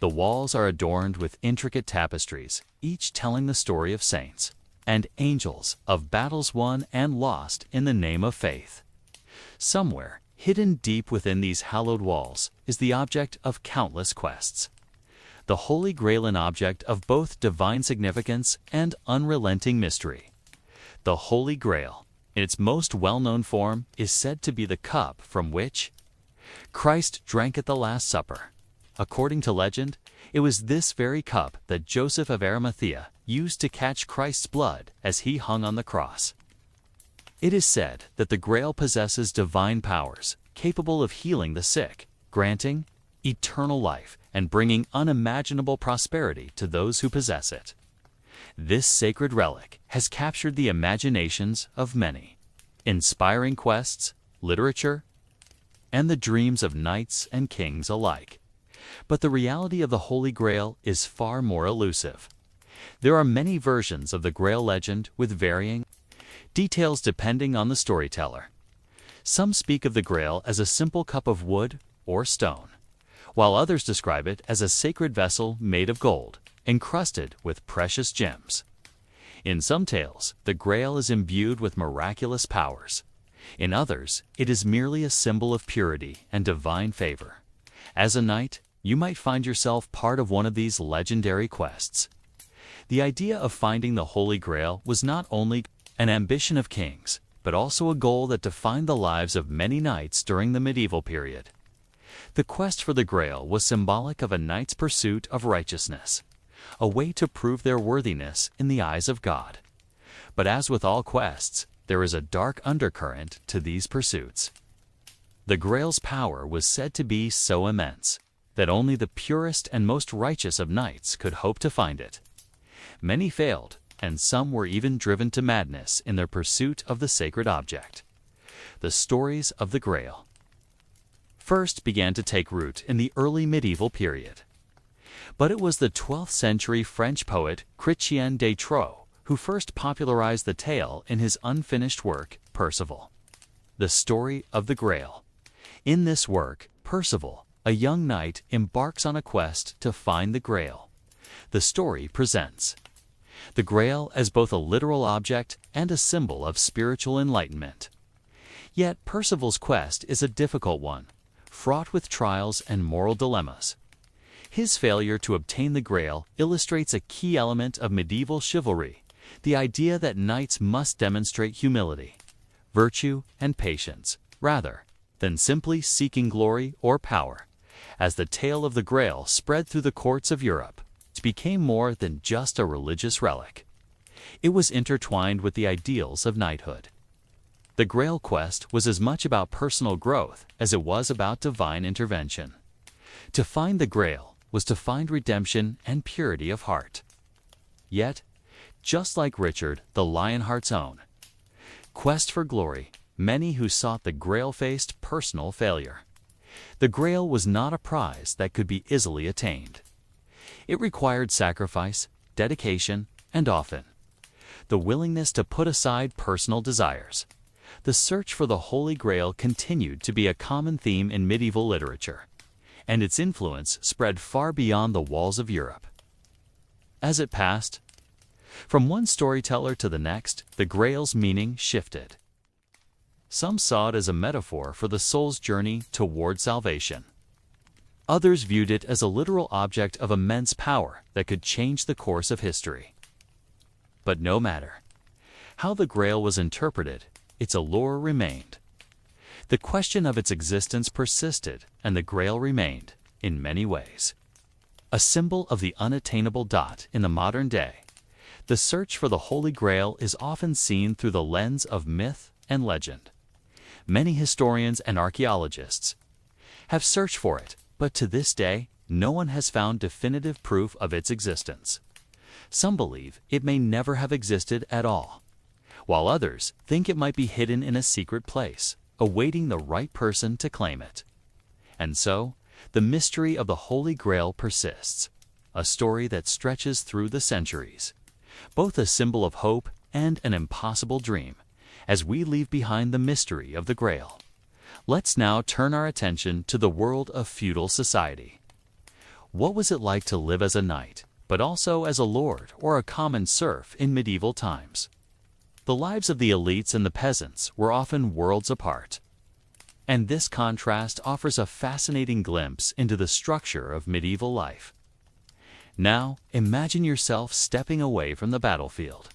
The walls are adorned with intricate tapestries, each telling the story of saints and angels, of battles won and lost in the name of faith. Somewhere, hidden deep within these hallowed walls, is the object of countless quests. The Holy Grail, an object of both divine significance and unrelenting mystery. The Holy Grail, in its most well-known form, is said to be the cup from which Christ drank at the Last Supper. According to legend, it was this very cup that Joseph of Arimathea used to catch Christ's blood as he hung on the cross. It is said that the Grail possesses divine powers, capable of healing the sick, granting eternal life, and bringing unimaginable prosperity to those who possess it. This sacred relic has captured the imaginations of many, inspiring quests, literature, and the dreams of knights and kings alike. But the reality of the Holy Grail is far more elusive. There are many versions of the Grail legend with varying details depending on the storyteller. Some speak of the Grail as a simple cup of wood or stone, while others describe it as a sacred vessel made of gold, encrusted with precious gems. In some tales, the Grail is imbued with miraculous powers. In others, it is merely a symbol of purity and divine favor. As a knight, you might find yourself part of one of these legendary quests. The idea of finding the Holy Grail was not only an ambition of kings, but also a goal that defined the lives of many knights during the medieval period. The quest for the Grail was symbolic of a knight's pursuit of righteousness, a way to prove their worthiness in the eyes of God. But as with all quests, there is a dark undercurrent to these pursuits. The Grail's power was said to be so immense that only the purest and most righteous of knights could hope to find it. Many failed, and some were even driven to madness in their pursuit of the sacred object. The stories of the Grail first began to take root in the early medieval period. But it was the 12th century French poet Chrétien de Troyes who first popularized the tale in his unfinished work, Percival. The story of the Grail. In this work, Percival, a young knight, embarks on a quest to find the Grail. The story presents the Grail as both a literal object and a symbol of spiritual enlightenment. Yet Percival's quest is a difficult one, fraught with trials and moral dilemmas. His failure to obtain the Grail illustrates a key element of medieval chivalry, the idea that knights must demonstrate humility, virtue, and patience, rather than simply seeking glory or power. As the tale of the Grail spread through the courts of Europe, it became more than just a religious relic. It was intertwined with the ideals of knighthood. The Grail quest was as much about personal growth as it was about divine intervention. To find the Grail was to find redemption and purity of heart. Yet, just like Richard, the Lionheart's own quest for glory, many who sought the Grail faced personal failure. The Grail was not a prize that could be easily attained. It required sacrifice, dedication, and often the willingness to put aside personal desires. The search for the Holy Grail continued to be a common theme in medieval literature, and its influence spread far beyond the walls of Europe. As it passed from one storyteller to the next, the Grail's meaning shifted. Some saw it as a metaphor for the soul's journey toward salvation. Others viewed it as a literal object of immense power that could change the course of history. But no matter how the Grail was interpreted, its allure remained. The question of its existence persisted, and the Grail remained, in many ways, a symbol of the unattainable. In the modern day, the search for the Holy Grail is often seen through the lens of myth and legend. Many historians and archaeologists have searched for it, but to this day, no one has found definitive proof of its existence. Some believe it may never have existed at all, while others think it might be hidden in a secret place, awaiting the right person to claim it. And so, the mystery of the Holy Grail persists, a story that stretches through the centuries, both a symbol of hope and an impossible dream. As we leave behind the mystery of the Grail, let's now turn our attention to the world of feudal society. What was it like to live as a knight, but also as a lord or a common serf in medieval times? The lives of the elites and the peasants were often worlds apart, and this contrast offers a fascinating glimpse into the structure of medieval life. Now, imagine yourself stepping away from the battlefield,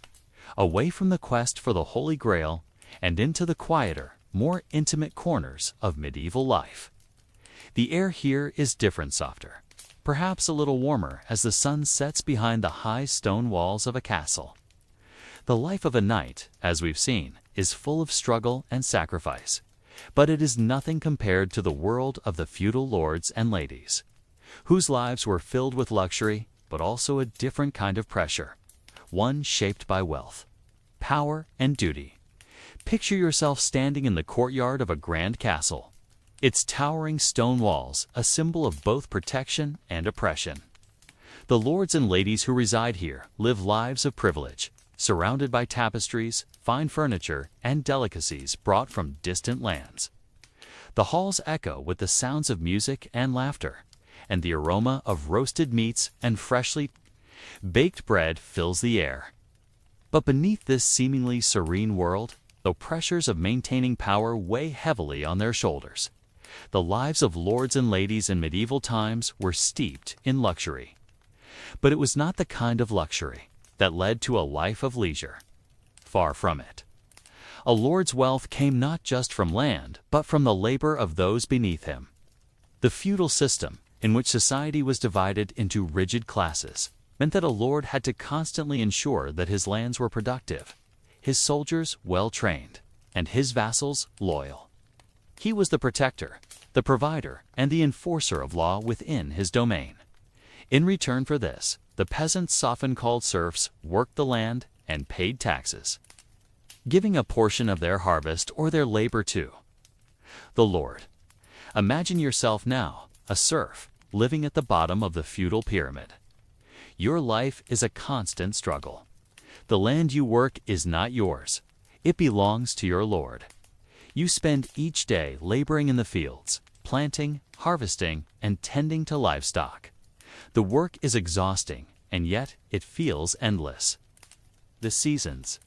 away from the quest for the Holy Grail, and into the quieter, more intimate corners of medieval life. The air here is different, softer, perhaps a little warmer as the sun sets behind the high stone walls of a castle. The life of a knight, as we've seen, is full of struggle and sacrifice, but it is nothing compared to the world of the feudal lords and ladies, whose lives were filled with luxury, but also a different kind of pressure, one shaped by wealth, power, and duty. Picture yourself standing in the courtyard of a grand castle, its towering stone walls a symbol of both protection and oppression. The lords and ladies who reside here live lives of privilege, surrounded by tapestries, fine furniture, and delicacies brought from distant lands. The halls echo with the sounds of music and laughter, and the aroma of roasted meats and freshly baked bread fills the air. But beneath this seemingly serene world, though pressures of maintaining power weigh heavily on their shoulders. The lives of lords and ladies in medieval times were steeped in luxury. But it was not the kind of luxury that led to a life of leisure. Far from it. A lord's wealth came not just from land, but from the labor of those beneath him. The feudal system, in which society was divided into rigid classes, meant that a lord had to constantly ensure that his lands were productive, his soldiers well-trained, and his vassals loyal. He was the protector, the provider, and the enforcer of law within his domain. In return for this, the peasants, often called serfs, worked the land and paid taxes, giving a portion of their harvest or their labor to the lord. Imagine yourself now, a serf, living at the bottom of the feudal pyramid. Your life is a constant struggle. The land you work is not yours. It belongs to your lord. You spend each day laboring in the fields, planting, harvesting, and tending to livestock. The work is exhausting, and yet it feels endless. The seasons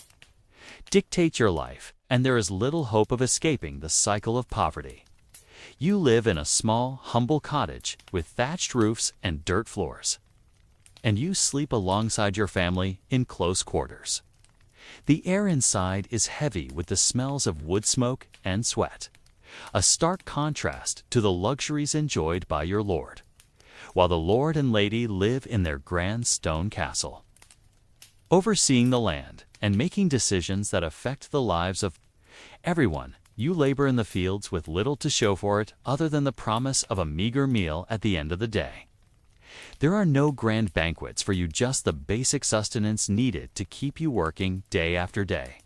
dictate your life, and there is little hope of escaping the cycle of poverty. You live in a small, humble cottage with thatched roofs and dirt floors, and you sleep alongside your family in close quarters. The air inside is heavy with the smells of wood smoke and sweat, a stark contrast to the luxuries enjoyed by your lord, while the lord and lady live in their grand stone castle, overseeing the land and making decisions that affect the lives of everyone. You labor in the fields with little to show for it other than the promise of a meager meal at the end of the day. There are no grand banquets for you, just the basic sustenance needed to keep you working day after day.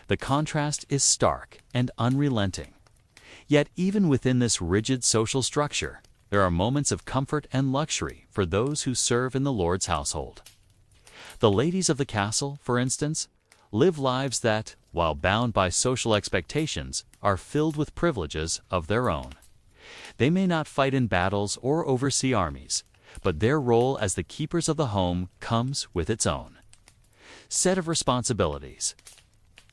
The contrast is stark and unrelenting. Yet even within this rigid social structure, there are moments of comfort and luxury for those who serve in the Lord's household. The ladies of the castle, for instance, live lives that, while bound by social expectations, are filled with privileges of their own. They may not fight in battles or oversee armies, but their role as the keepers of the home comes with its own set of responsibilities.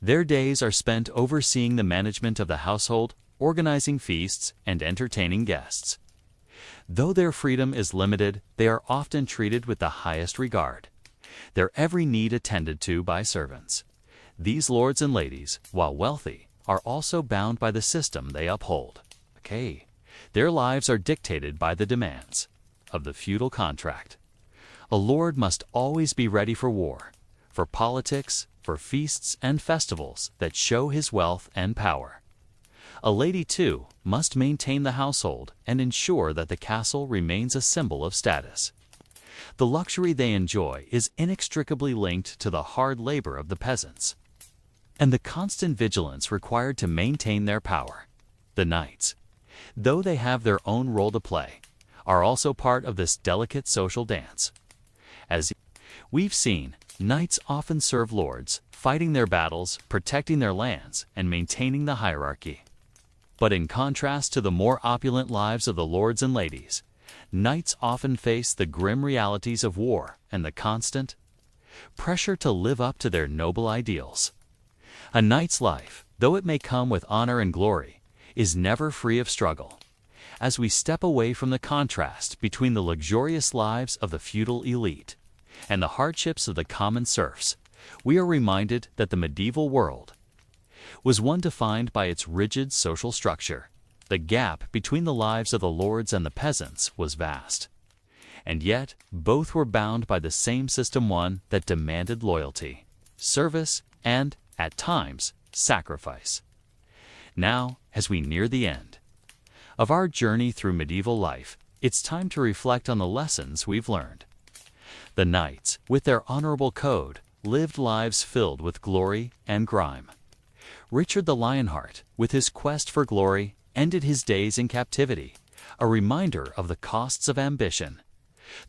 Their days are spent overseeing the management of the household, organizing feasts, and entertaining guests. Though their freedom is limited, they are often treated with the highest regard, their every need attended to by servants. These lords and ladies, while wealthy, are also bound by the system they uphold. Their lives are dictated by the demands of the feudal contract. A lord must always be ready for war, for politics, for feasts and festivals that show his wealth and power. A lady, too, must maintain the household and ensure that the castle remains a symbol of status. The luxury they enjoy is inextricably linked to the hard labor of the peasants and the constant vigilance required to maintain their power. The knights, though they have their own role to play, are also part of this delicate social dance. As we've seen, knights often serve lords, fighting their battles, protecting their lands, and maintaining the hierarchy. But in contrast to the more opulent lives of the lords and ladies, knights often face the grim realities of war and the constant pressure to live up to their noble ideals. A knight's life, though it may come with honor and glory, is never free of struggle. As we step away from the contrast between the luxurious lives of the feudal elite and the hardships of the common serfs, we are reminded that the medieval world was one defined by its rigid social structure. The gap between the lives of the lords and the peasants was vast, and yet both were bound by the same system, one that demanded loyalty, service, and, at times, sacrifice. Now, as we near the end of our journey through medieval life, it's time to reflect on the lessons we've learned. The knights, with their honorable code, lived lives filled with glory and grime. Richard the Lionheart, with his quest for glory, ended his days in captivity, a reminder of the costs of ambition.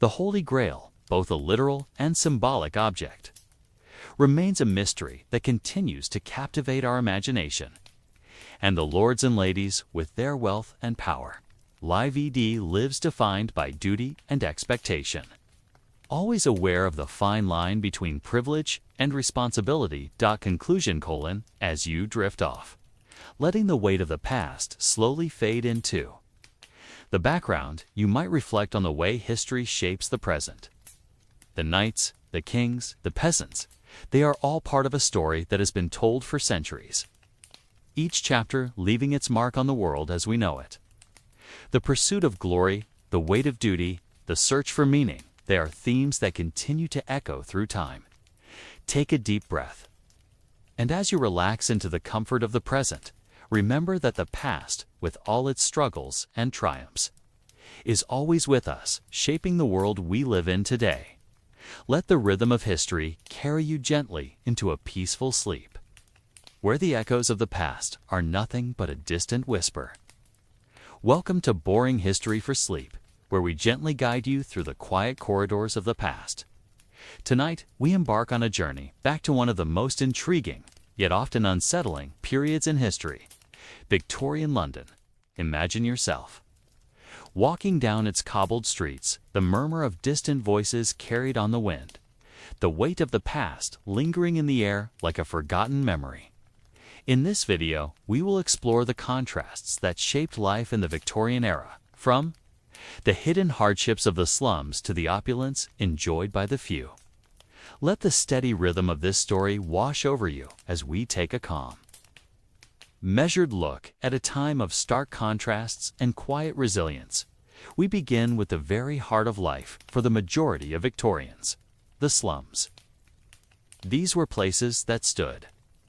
The Holy Grail, both a literal and symbolic object, remains a mystery that continues to captivate our imagination. And the lords and ladies, with their wealth and power, lives defined by duty and expectation. always aware of the fine line between privilege and responsibility. Conclusion: as you drift off, letting the weight of the past slowly fade into the background, you might reflect on the way history shapes the present. The knights, the kings, the peasants, they are all part of a story that has been told for centuries, each chapter leaving its mark on the world as we know it. The pursuit of glory, the weight of duty, the search for meaning, they are themes that continue to echo through time. Take a deep breath. And as you relax into the comfort of the present, remember that the past, with all its struggles and triumphs, is always with us, shaping the world we live in today. Let the rhythm of history carry you gently into a peaceful sleep, where the echoes of the past are nothing but a distant whisper. Welcome to Boring History for Sleep, where we gently guide you through the quiet corridors of the past. Tonight, we embark on a journey back to one of the most intriguing, yet often unsettling, periods in history: Victorian London. Imagine yourself walking down its cobbled streets, the murmur of distant voices carried on the wind, the weight of the past lingering in the air like a forgotten memory. In this video, we will explore the contrasts that shaped life in the Victorian era, from the hidden hardships of the slums to the opulence enjoyed by the few. Let the steady rhythm of this story wash over you as we take a calm, measured look at a time of stark contrasts and quiet resilience. We begin with the very heart of life for the majority of Victorians: the slums. These were places that stood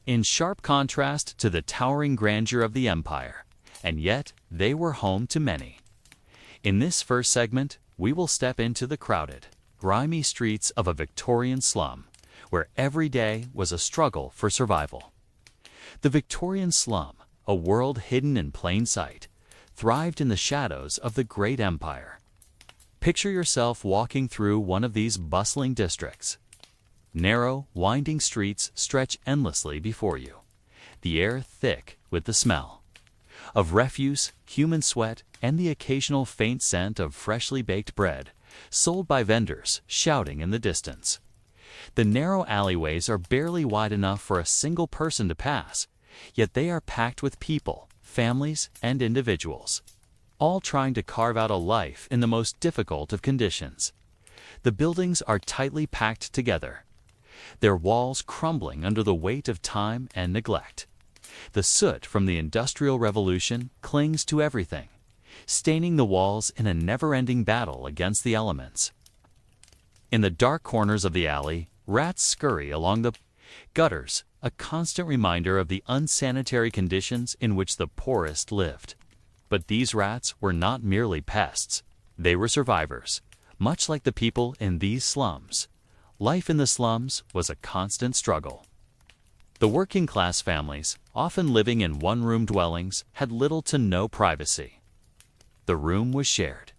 in sharp contrast to the towering grandeur of the empire, and yet they were home to many. In this first segment, we will step into the crowded, grimy streets of a Victorian slum, where every day was a struggle for survival. The Victorian slum, a world hidden in plain sight, thrived in the shadows of the great empire. Picture yourself walking through one of these bustling districts. Narrow, winding streets stretch endlessly before you, the air thick with the smell of refuse, human sweat, and the occasional faint scent of freshly baked bread, sold by vendors shouting in the distance. The narrow alleyways are barely wide enough for a single person to pass, yet they are packed with people, families, and individuals, all trying to carve out a life in the most difficult of conditions. The buildings are tightly packed together, their walls crumbling under the weight of time and neglect. The soot from the Industrial Revolution clings to everything, staining the walls in a never-ending battle against the elements. In the dark corners of the alley, rats scurry along the gutters, a constant reminder of the unsanitary conditions in which the poorest lived. But these rats were not merely pests. They were survivors, much like the people in these slums. Life in the slums was a constant struggle. The working-class families, often living in one-room dwellings, had little to no privacy. The room was shared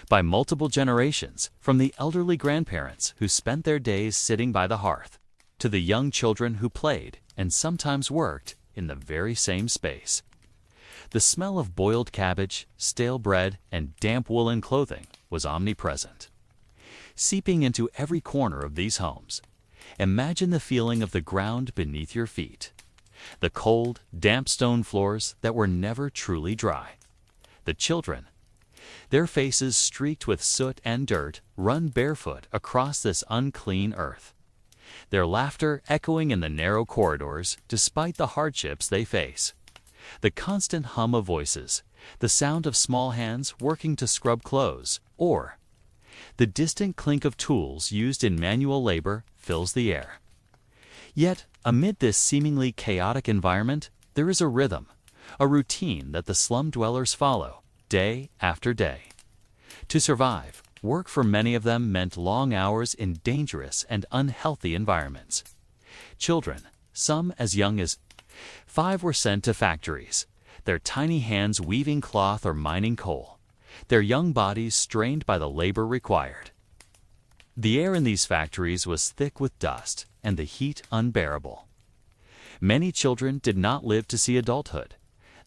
by multiple generations, from the elderly grandparents who spent their days sitting by the hearth, to the young children who played and sometimes worked in the very same space. The smell of boiled cabbage, stale bread, and damp woolen clothing was omnipresent, seeping into every corner of these homes. Imagine the feeling of the ground beneath your feet, the cold, damp stone floors that were never truly dry. The children, their faces streaked with soot and dirt, run barefoot across this unclean earth, their laughter echoing in the narrow corridors despite the hardships they face. The constant hum of voices, the sound of small hands working to scrub clothes, or the distant clink of tools used in manual labor fills the air. Yet, amid this seemingly chaotic environment, there is a rhythm, a routine that the slum dwellers follow, day after day. To survive, work for many of them meant long hours in dangerous and unhealthy environments. Children, some as young as 5, were sent to factories, their tiny hands weaving cloth or mining coal, their young bodies strained by the labor required. The air in these factories was thick with dust and the heat unbearable. Many children did not live to see adulthood,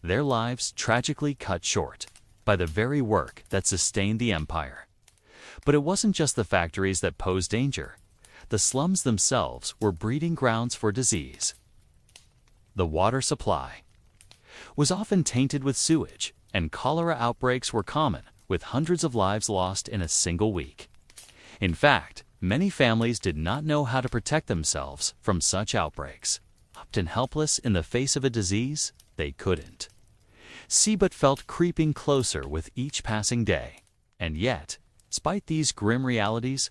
their lives tragically cut short by the very work that sustained the empire. But it wasn't just the factories that posed danger. The slums themselves were breeding grounds for disease. The water supply was often tainted with sewage, and cholera outbreaks were common, with hundreds of lives lost in a single week. In fact, many families did not know how to protect themselves from such outbreaks. Often helpless in the face of a disease, they couldn't see but felt creeping closer with each passing day. And yet, despite these grim realities,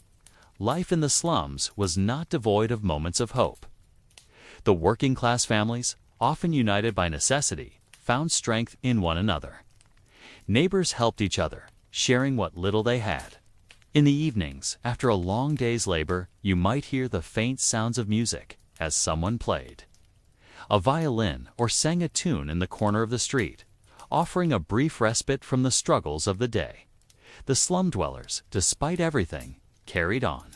life in the slums was not devoid of moments of hope. The working-class families, often united by necessity, found strength in one another. Neighbors helped each other, sharing what little they had. In the evenings, after a long day's labor, you might hear the faint sounds of music as someone played a violin or sang a tune in the corner of the street, offering a brief respite from the struggles of the day. The slum dwellers, despite everything, carried on.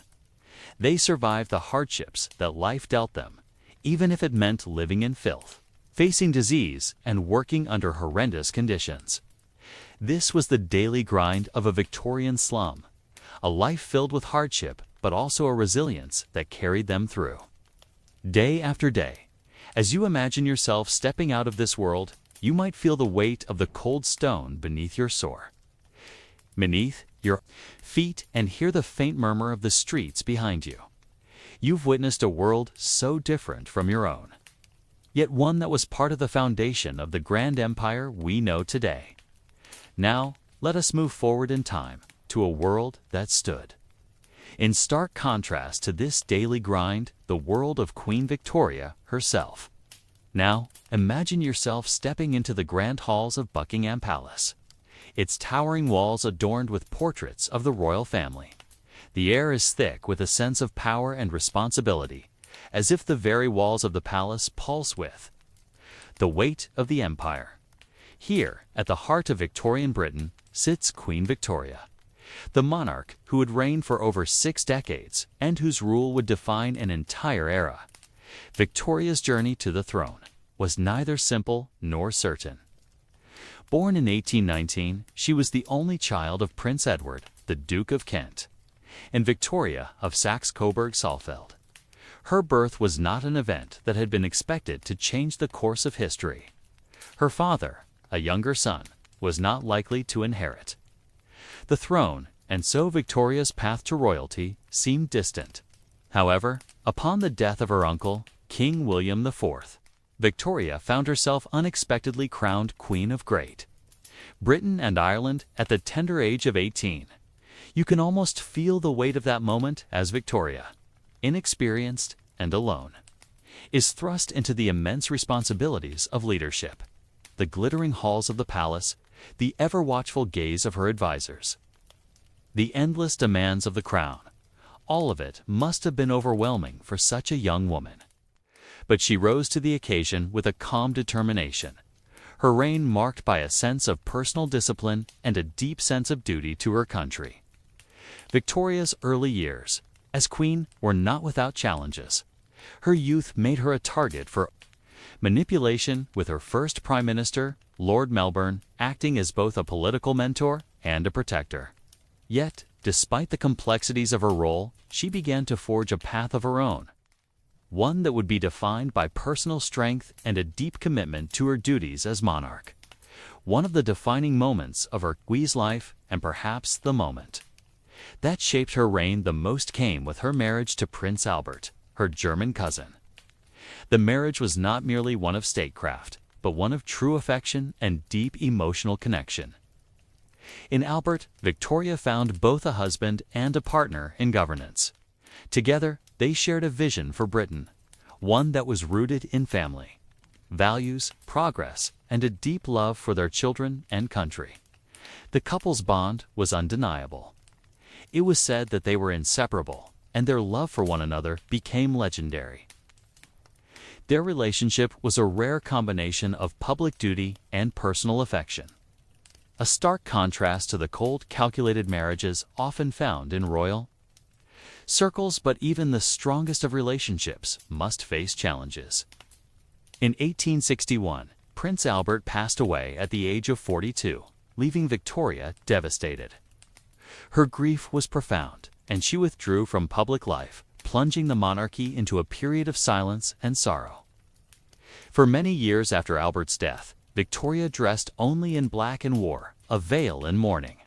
They survived the hardships that life dealt them, even if it meant living in filth, facing disease, and working under horrendous conditions. This was the daily grind of a Victorian slum, a life filled with hardship, but also a resilience that carried them through. Day after day, as you imagine yourself stepping out of this world, you might feel the weight of the cold stone beneath your feet and hear the faint murmur of the streets behind you. You've witnessed a world so different from your own, yet one that was part of the foundation of the grand empire we know today. Now, let us move forward in time to a world that stood in stark contrast to this daily grind, the world of Queen Victoria herself. Now, imagine yourself stepping into the grand halls of Buckingham Palace, its towering walls adorned with portraits of the royal family. The air is thick with a sense of power and responsibility, as if the very walls of the palace pulse with the weight of the empire. Here, at the heart of Victorian Britain, sits Queen Victoria, the monarch who would reign for over 6 decades and whose rule would define an entire era. Victoria's journey to the throne was neither simple nor certain. Born in 1819, she was the only child of Prince Edward, the Duke of Kent, and Victoria of Saxe-Coburg-Saalfeld. Her birth was not an event that had been expected to change the course of history. Her father, a younger son, was not likely to inherit the throne, and so Victoria's path to royalty seemed distant. However, upon the death of her uncle, King William IV, Victoria found herself unexpectedly crowned Queen of Great Britain and Ireland at the tender age of 18. You can almost feel the weight of that moment as Victoria, inexperienced and alone, is thrust into the immense responsibilities of leadership. The glittering halls of the palace, the ever-watchful gaze of her advisors, the endless demands of the crown, all of it must have been overwhelming for such a young woman. But she rose to the occasion with a calm determination, her reign marked by a sense of personal discipline and a deep sense of duty to her country. Victoria's early years as queen were not without challenges. Her youth made her a target for manipulation, with her first prime minister, Lord Melbourne, acting as both a political mentor and a protector. Yet, despite the complexities of her role, she began to forge a path of her own, one that would be defined by personal strength and a deep commitment to her duties as monarch. One of the defining moments of her queen's life, and perhaps the moment that shaped her reign the most, came with her marriage to Prince Albert, her German cousin. The marriage was not merely one of statecraft, but one of true affection and deep emotional connection. In Albert, Victoria found both a husband and a partner in governance. Together, they shared a vision for Britain, one that was rooted in family, values, progress, and a deep love for their children and country. The couple's bond was undeniable. It was said that they were inseparable, and their love for one another became legendary. Their relationship was a rare combination of public duty and personal affection, a stark contrast to the cold, calculated marriages often found in royal circles. But even the strongest of relationships must face challenges. In 1861, Prince Albert passed away at the age of 42, leaving Victoria devastated. Her grief was profound, and she withdrew from public life, plunging the monarchy into a period of silence and sorrow. For many years after Albert's death, Victoria dressed only in black and wore a veil in mourning.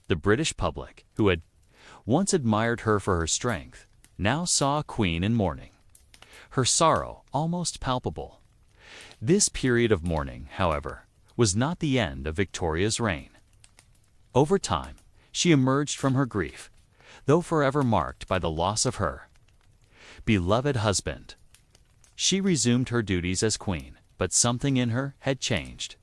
The British public, who had once admired her for her strength, now saw a queen in mourning, her sorrow almost palpable. This period of mourning, however, was not the end of Victoria's reign. Over time, she emerged from her grief, though forever marked by the loss of her beloved husband. She resumed her duties as queen, but something in her had changed.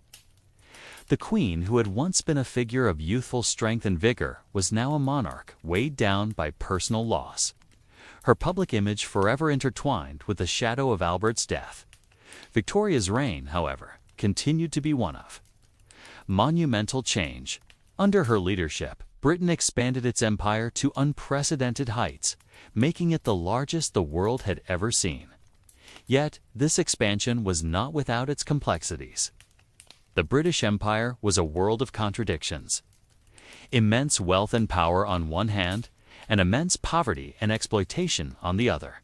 The queen, who had once been a figure of youthful strength and vigor, was now a monarch weighed down by personal loss. Her public image forever intertwined with the shadow of Albert's death. Victoria's reign, however, continued to be one of monumental change. Under her leadership, Britain expanded its empire to unprecedented heights, making it the largest the world had ever seen. Yet, this expansion was not without its complexities. The British Empire was a world of contradictions. Immense wealth and power on one hand, and immense poverty and exploitation on the other.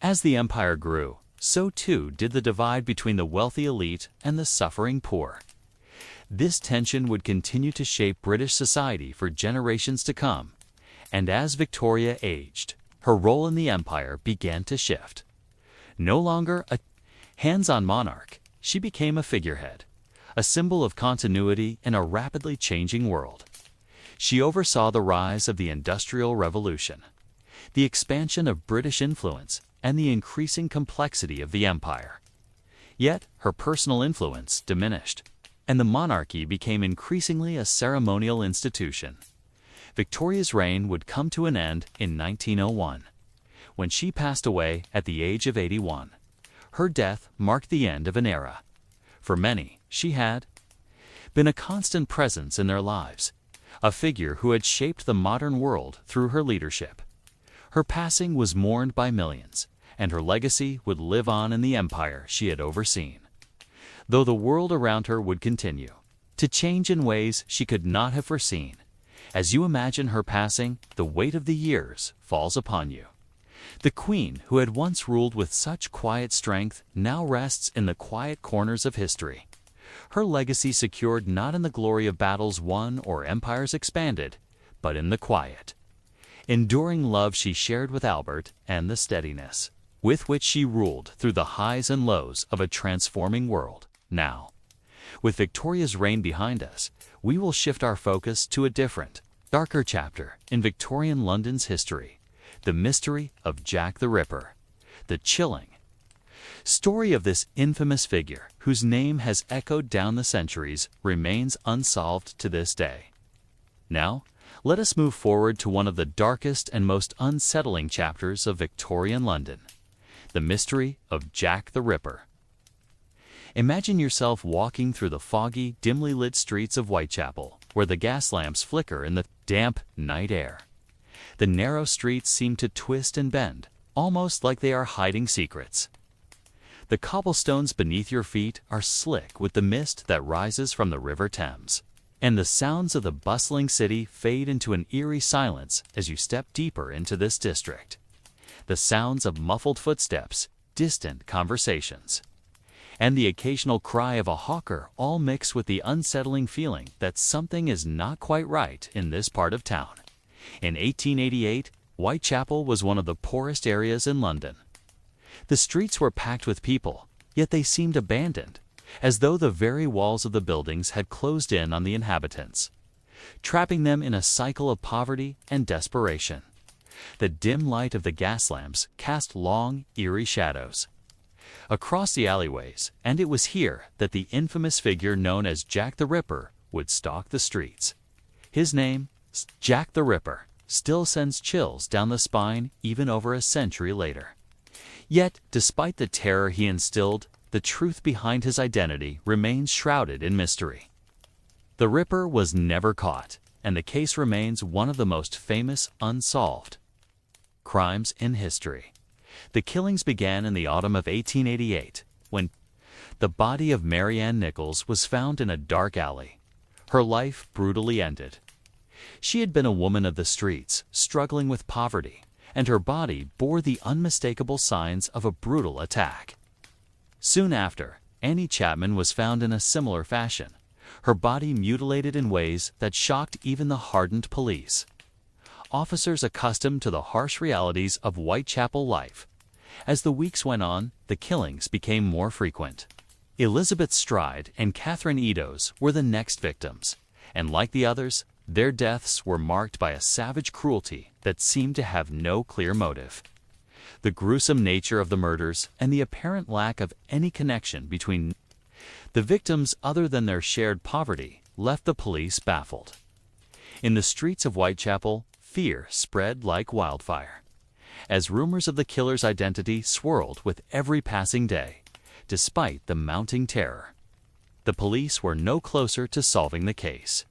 As the empire grew, so too did the divide between the wealthy elite and the suffering poor. This tension would continue to shape British society for generations to come, and as Victoria aged, her role in the empire began to shift. No longer a hands-on monarch, she became a figurehead, a symbol of continuity in a rapidly changing world. She oversaw the rise of the Industrial Revolution, the expansion of British influence, and the increasing complexity of the empire. Yet, her personal influence diminished, and the monarchy became increasingly a ceremonial institution. Victoria's reign would come to an end in 1901, when she passed away at the age of 81. Her death marked the end of an era. For many, she had been a constant presence in their lives, a figure who had shaped the modern world through her leadership. Her passing was mourned by millions, and her legacy would live on in the empire she had overseen. Though the world around her would continue to change in ways she could not have foreseen, as you imagine her passing, the weight of the years falls upon you. The queen, who had once ruled with such quiet strength, now rests in the quiet corners of history. Her legacy secured not in the glory of battles won or empires expanded, but in the quiet, enduring love she shared with Albert and the steadiness with which she ruled through the highs and lows of a transforming world. Now, with Victoria's reign behind us, we will shift our focus to a different, darker chapter in Victorian London's history, the mystery of Jack the Ripper, the chilling story of this infamous figure, whose name has echoed down the centuries, remains unsolved to this day. Now, let us move forward to one of the darkest and most unsettling chapters of Victorian London, the mystery of Jack the Ripper. Imagine yourself walking through the foggy, dimly lit streets of Whitechapel, where the gas lamps flicker in the damp night air. The narrow streets seem to twist and bend, almost like they are hiding secrets. The cobblestones beneath your feet are slick with the mist that rises from the River Thames, and the sounds of the bustling city fade into an eerie silence as you step deeper into this district. The sounds of muffled footsteps, distant conversations, and the occasional cry of a hawker all mix with the unsettling feeling that something is not quite right in this part of town. In 1888, Whitechapel was one of the poorest areas in London. The streets were packed with people, yet they seemed abandoned, as though the very walls of the buildings had closed in on the inhabitants, trapping them in a cycle of poverty and desperation. The dim light of the gas lamps cast long, eerie shadows across the alleyways, and it was here that the infamous figure known as Jack the Ripper would stalk the streets. His name, Jack the Ripper, still sends chills down the spine even over a century later. Yet, despite the terror he instilled, the truth behind his identity remains shrouded in mystery. The Ripper was never caught, and the case remains one of the most famous unsolved crimes in history. The killings began in the autumn of 1888, when the body of Mary Ann Nichols was found in a dark alley, her life brutally ended. She had been a woman of the streets, struggling with poverty, and her body bore the unmistakable signs of a brutal attack. Soon after, Annie Chapman was found in a similar fashion, her body mutilated in ways that shocked even the hardened police. Officers accustomed to the harsh realities of Whitechapel life. As the weeks went on, the killings became more frequent. Elizabeth Stride and Catherine Eddowes were the next victims, and like the others, their deaths were marked by a savage cruelty that seemed to have no clear motive. The gruesome nature of the murders and the apparent lack of any connection between the victims other than their shared poverty left the police baffled. In the streets of Whitechapel, fear spread like wildfire. As rumors of the killer's identity swirled with every passing day, despite the mounting terror, the police were no closer to solving the case.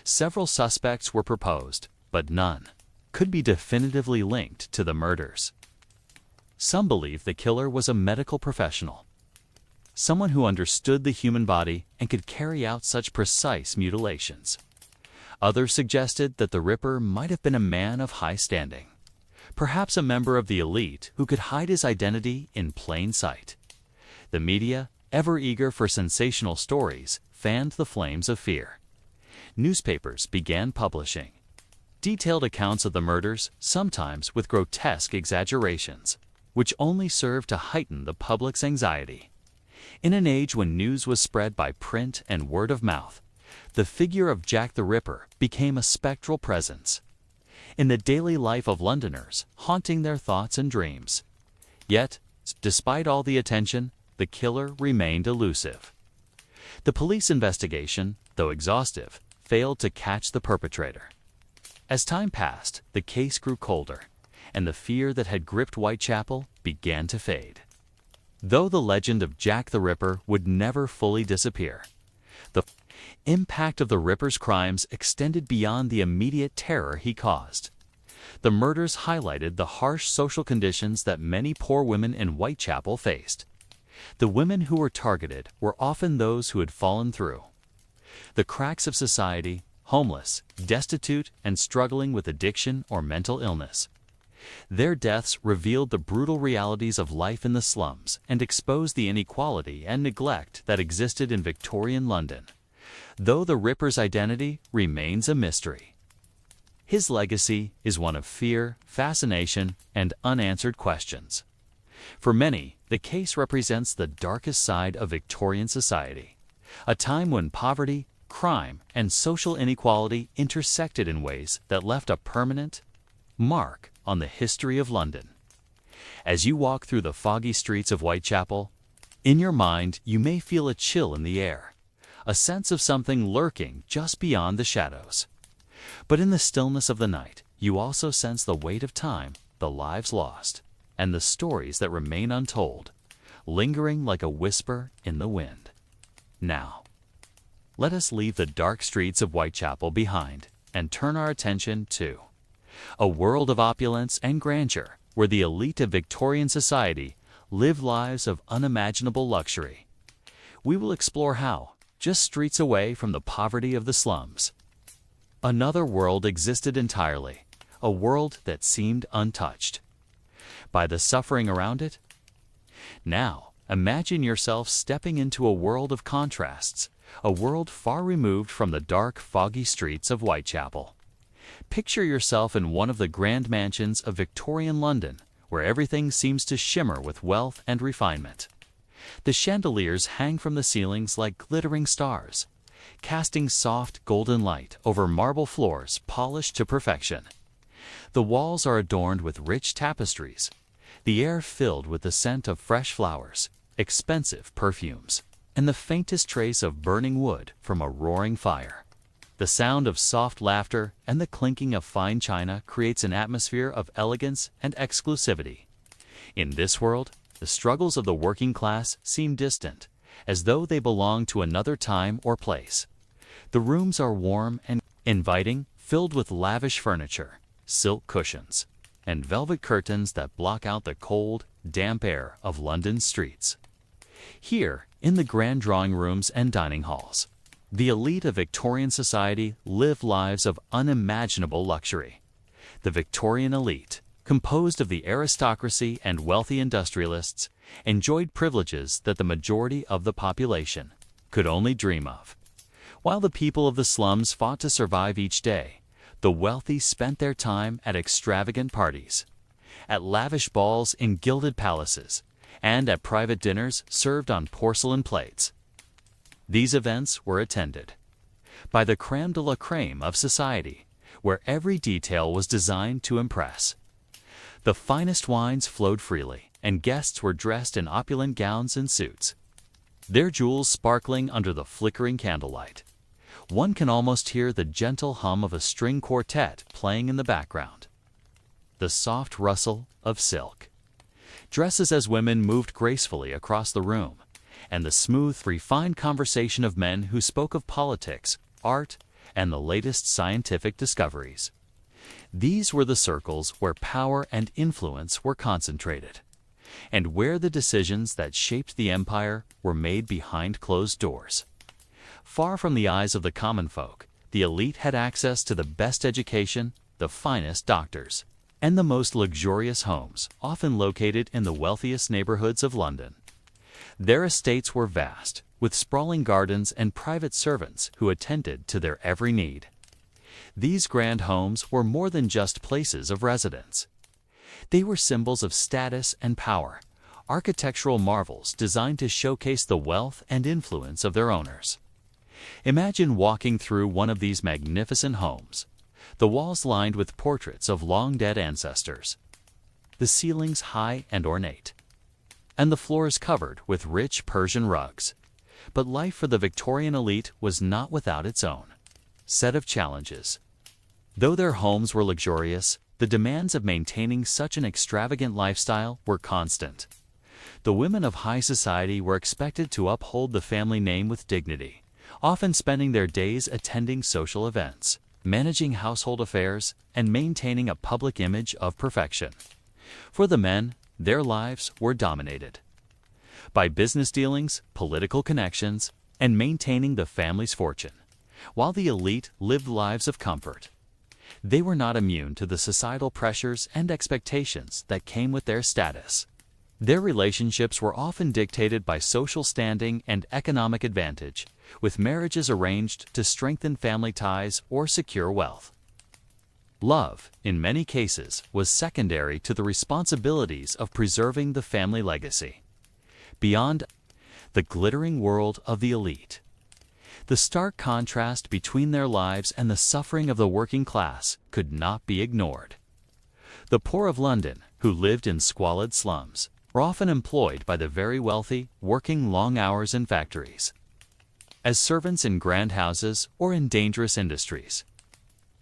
Several suspects were proposed, but none could be definitively linked to the murders. Some believed the killer was a medical professional, someone who understood the human body and could carry out such precise mutilations. Others suggested that the Ripper might have been a man of high standing, perhaps a member of the elite who could hide his identity in plain sight. The media, ever eager for sensational stories, fanned the flames of fear. Newspapers began publishing detailed accounts of the murders, sometimes with grotesque exaggerations, which only served to heighten the public's anxiety. In an age when news was spread by print and word of mouth, the figure of Jack the Ripper became a spectral presence in the daily life of Londoners, haunting their thoughts and dreams. Yet, despite all the attention, the killer remained elusive. The police investigation, though exhaustive, failed to catch the perpetrator. As time passed, the case grew colder, and the fear that had gripped Whitechapel began to fade. Though the legend of Jack the Ripper would never fully disappear, the impact of the Ripper's crimes extended beyond the immediate terror he caused. The murders highlighted the harsh social conditions that many poor women in Whitechapel faced. The women who were targeted were often those who had fallen through the cracks of society, homeless, destitute, and struggling with addiction or mental illness. Their deaths revealed the brutal realities of life in the slums and exposed the inequality and neglect that existed in Victorian London, though the Ripper's identity remains a mystery. His legacy is one of fear, fascination, and unanswered questions. For many, the case represents the darkest side of Victorian society, a time when poverty, crime, and social inequality intersected in ways that left a permanent mark on the history of London. As you walk through the foggy streets of Whitechapel, in your mind you may feel a chill in the air, a sense of something lurking just beyond the shadows. But in the stillness of the night, you also sense the weight of time, the lives lost, and the stories that remain untold, lingering like a whisper in the wind. Now, let us leave the dark streets of Whitechapel behind and turn our attention to a world of opulence and grandeur where the elite of Victorian society live lives of unimaginable luxury. We will explore how, just streets away from the poverty of the slums, another world existed entirely, a world that seemed untouched by the suffering around it. Now, imagine yourself stepping into a world of contrasts, a world far removed from the dark, foggy streets of Whitechapel. Picture yourself in one of the grand mansions of Victorian London, where everything seems to shimmer with wealth and refinement. The chandeliers hang from the ceilings like glittering stars, casting soft golden light over marble floors polished to perfection. The walls are adorned with rich tapestries, the air filled with the scent of fresh flowers, expensive perfumes, and the faintest trace of burning wood from a roaring fire. The sound of soft laughter and the clinking of fine china creates an atmosphere of elegance and exclusivity. In this world, the struggles of the working class seem distant, as though they belong to another time or place. The rooms are warm and inviting, filled with lavish furniture, silk cushions, and velvet curtains that block out the cold, damp air of London's streets. Here, in the grand drawing rooms and dining halls, The elite of Victorian society lived lives of unimaginable luxury. The Victorian elite, composed of the aristocracy and wealthy industrialists, enjoyed privileges that the majority of the population could only dream of. While the people of the slums fought to survive each day, the wealthy spent their time at extravagant parties, at lavish balls in gilded palaces, and at private dinners served on porcelain plates. These events were attended by the crème de la crème of society, where every detail was designed to impress. The finest wines flowed freely, and guests were dressed in opulent gowns and suits, their jewels sparkling under the flickering candlelight. One can almost hear the gentle hum of a string quartet playing in the background. The soft rustle of silk dresses as women moved gracefully across the room, and the smooth, refined conversation of men who spoke of politics, art, and the latest scientific discoveries. These were the circles where power and influence were concentrated, and where the decisions that shaped the empire were made behind closed doors. Far from the eyes of the common folk, the elite had access to the best education, the finest doctors, and the most luxurious homes, often located in the wealthiest neighborhoods of London. Their estates were vast, with sprawling gardens and private servants who attended to their every need. These grand homes were more than just places of residence. They were symbols of status and power, architectural marvels designed to showcase the wealth and influence of their owners. Imagine walking through one of these magnificent homes, the walls lined with portraits of long-dead ancestors, the ceilings high and ornate, and the floors covered with rich Persian rugs. But life for the Victorian elite was not without its own set of challenges. Though their homes were luxurious, the demands of maintaining such an extravagant lifestyle were constant. The women of high society were expected to uphold the family name with dignity, often spending their days attending social events, managing household affairs, and maintaining a public image of perfection. For the men, their lives were dominated by business dealings, political connections, and maintaining the family's fortune. While the elite lived lives of comfort, they were not immune to the societal pressures and expectations that came with their status. Their relationships were often dictated by social standing and economic advantage, with marriages arranged to strengthen family ties or secure wealth. Love, in many cases, was secondary to the responsibilities of preserving the family legacy. Beyond the glittering world of the elite, the stark contrast between their lives and the suffering of the working class could not be ignored. The poor of London, who lived in squalid slums, were often employed by the very wealthy, working long hours in factories, as servants in grand houses or in dangerous industries.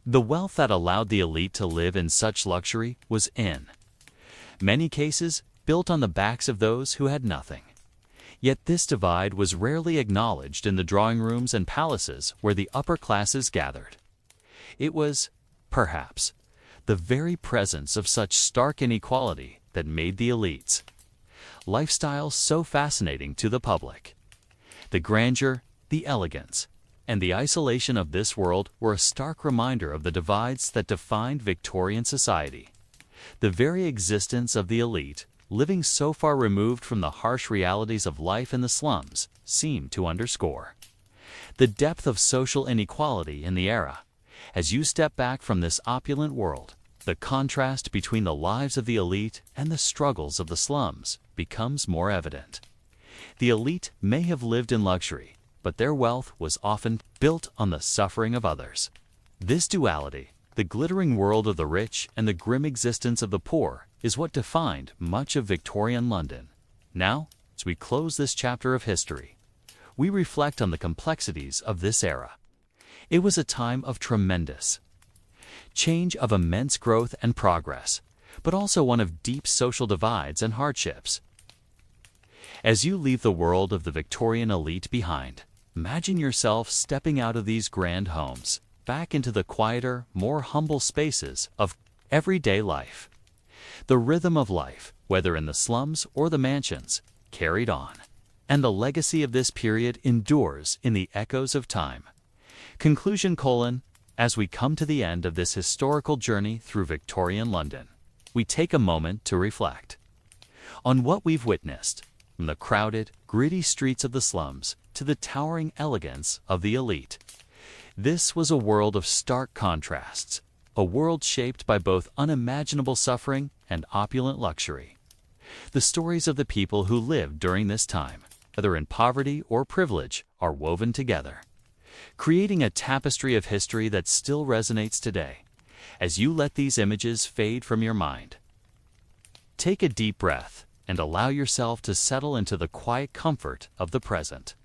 The wealth that allowed the elite to live in such luxury was in many cases built on the backs of those who had nothing. Yet this divide was rarely acknowledged in the drawing rooms and palaces where the upper classes gathered. It was, perhaps, the very presence of such stark inequality that made the elites' lifestyle so fascinating to the public. The grandeur, the elegance, and the isolation of this world were a stark reminder of the divides that defined Victorian society. The very existence of the elite, living so far removed from the harsh realities of life in the slums, seemed to underscore the depth of social inequality in the era. As you step back from this opulent world, the contrast between the lives of the elite and the struggles of the slums becomes more evident. The elite may have lived in luxury, but their wealth was often built on the suffering of others. This duality, the glittering world of the rich and the grim existence of the poor, is what defined much of Victorian London. Now, as we close this chapter of history, we reflect on the complexities of this era. It was a time of tremendous change, of immense growth and progress, but also one of deep social divides and hardships. As you leave the world of the Victorian elite behind, imagine yourself stepping out of these grand homes, back into the quieter, more humble spaces of everyday life. The rhythm of life, whether in the slums or the mansions, carried on, and the legacy of this period endures in the echoes of time. Conclusion: as we come to the end of this historical journey through Victorian London, we take a moment to reflect on what we've witnessed, from the crowded, gritty streets of the slums to the towering elegance of the elite. This was a world of stark contrasts, a world shaped by both unimaginable suffering and opulent luxury. The stories of the people who lived during this time, whether in poverty or privilege, are woven together, creating a tapestry of history that still resonates today. As you let these images fade from your mind, take a deep breath and allow yourself to settle into the quiet comfort of the present.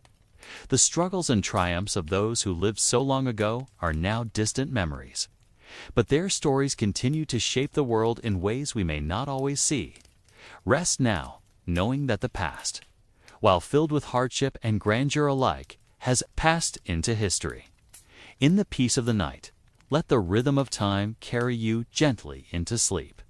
The struggles and triumphs of those who lived so long ago are now distant memories, but their stories continue to shape the world in ways we may not always see. Rest now, knowing that the past, while filled with hardship and grandeur alike, has passed into history. In the peace of the night, let the rhythm of time carry you gently into sleep.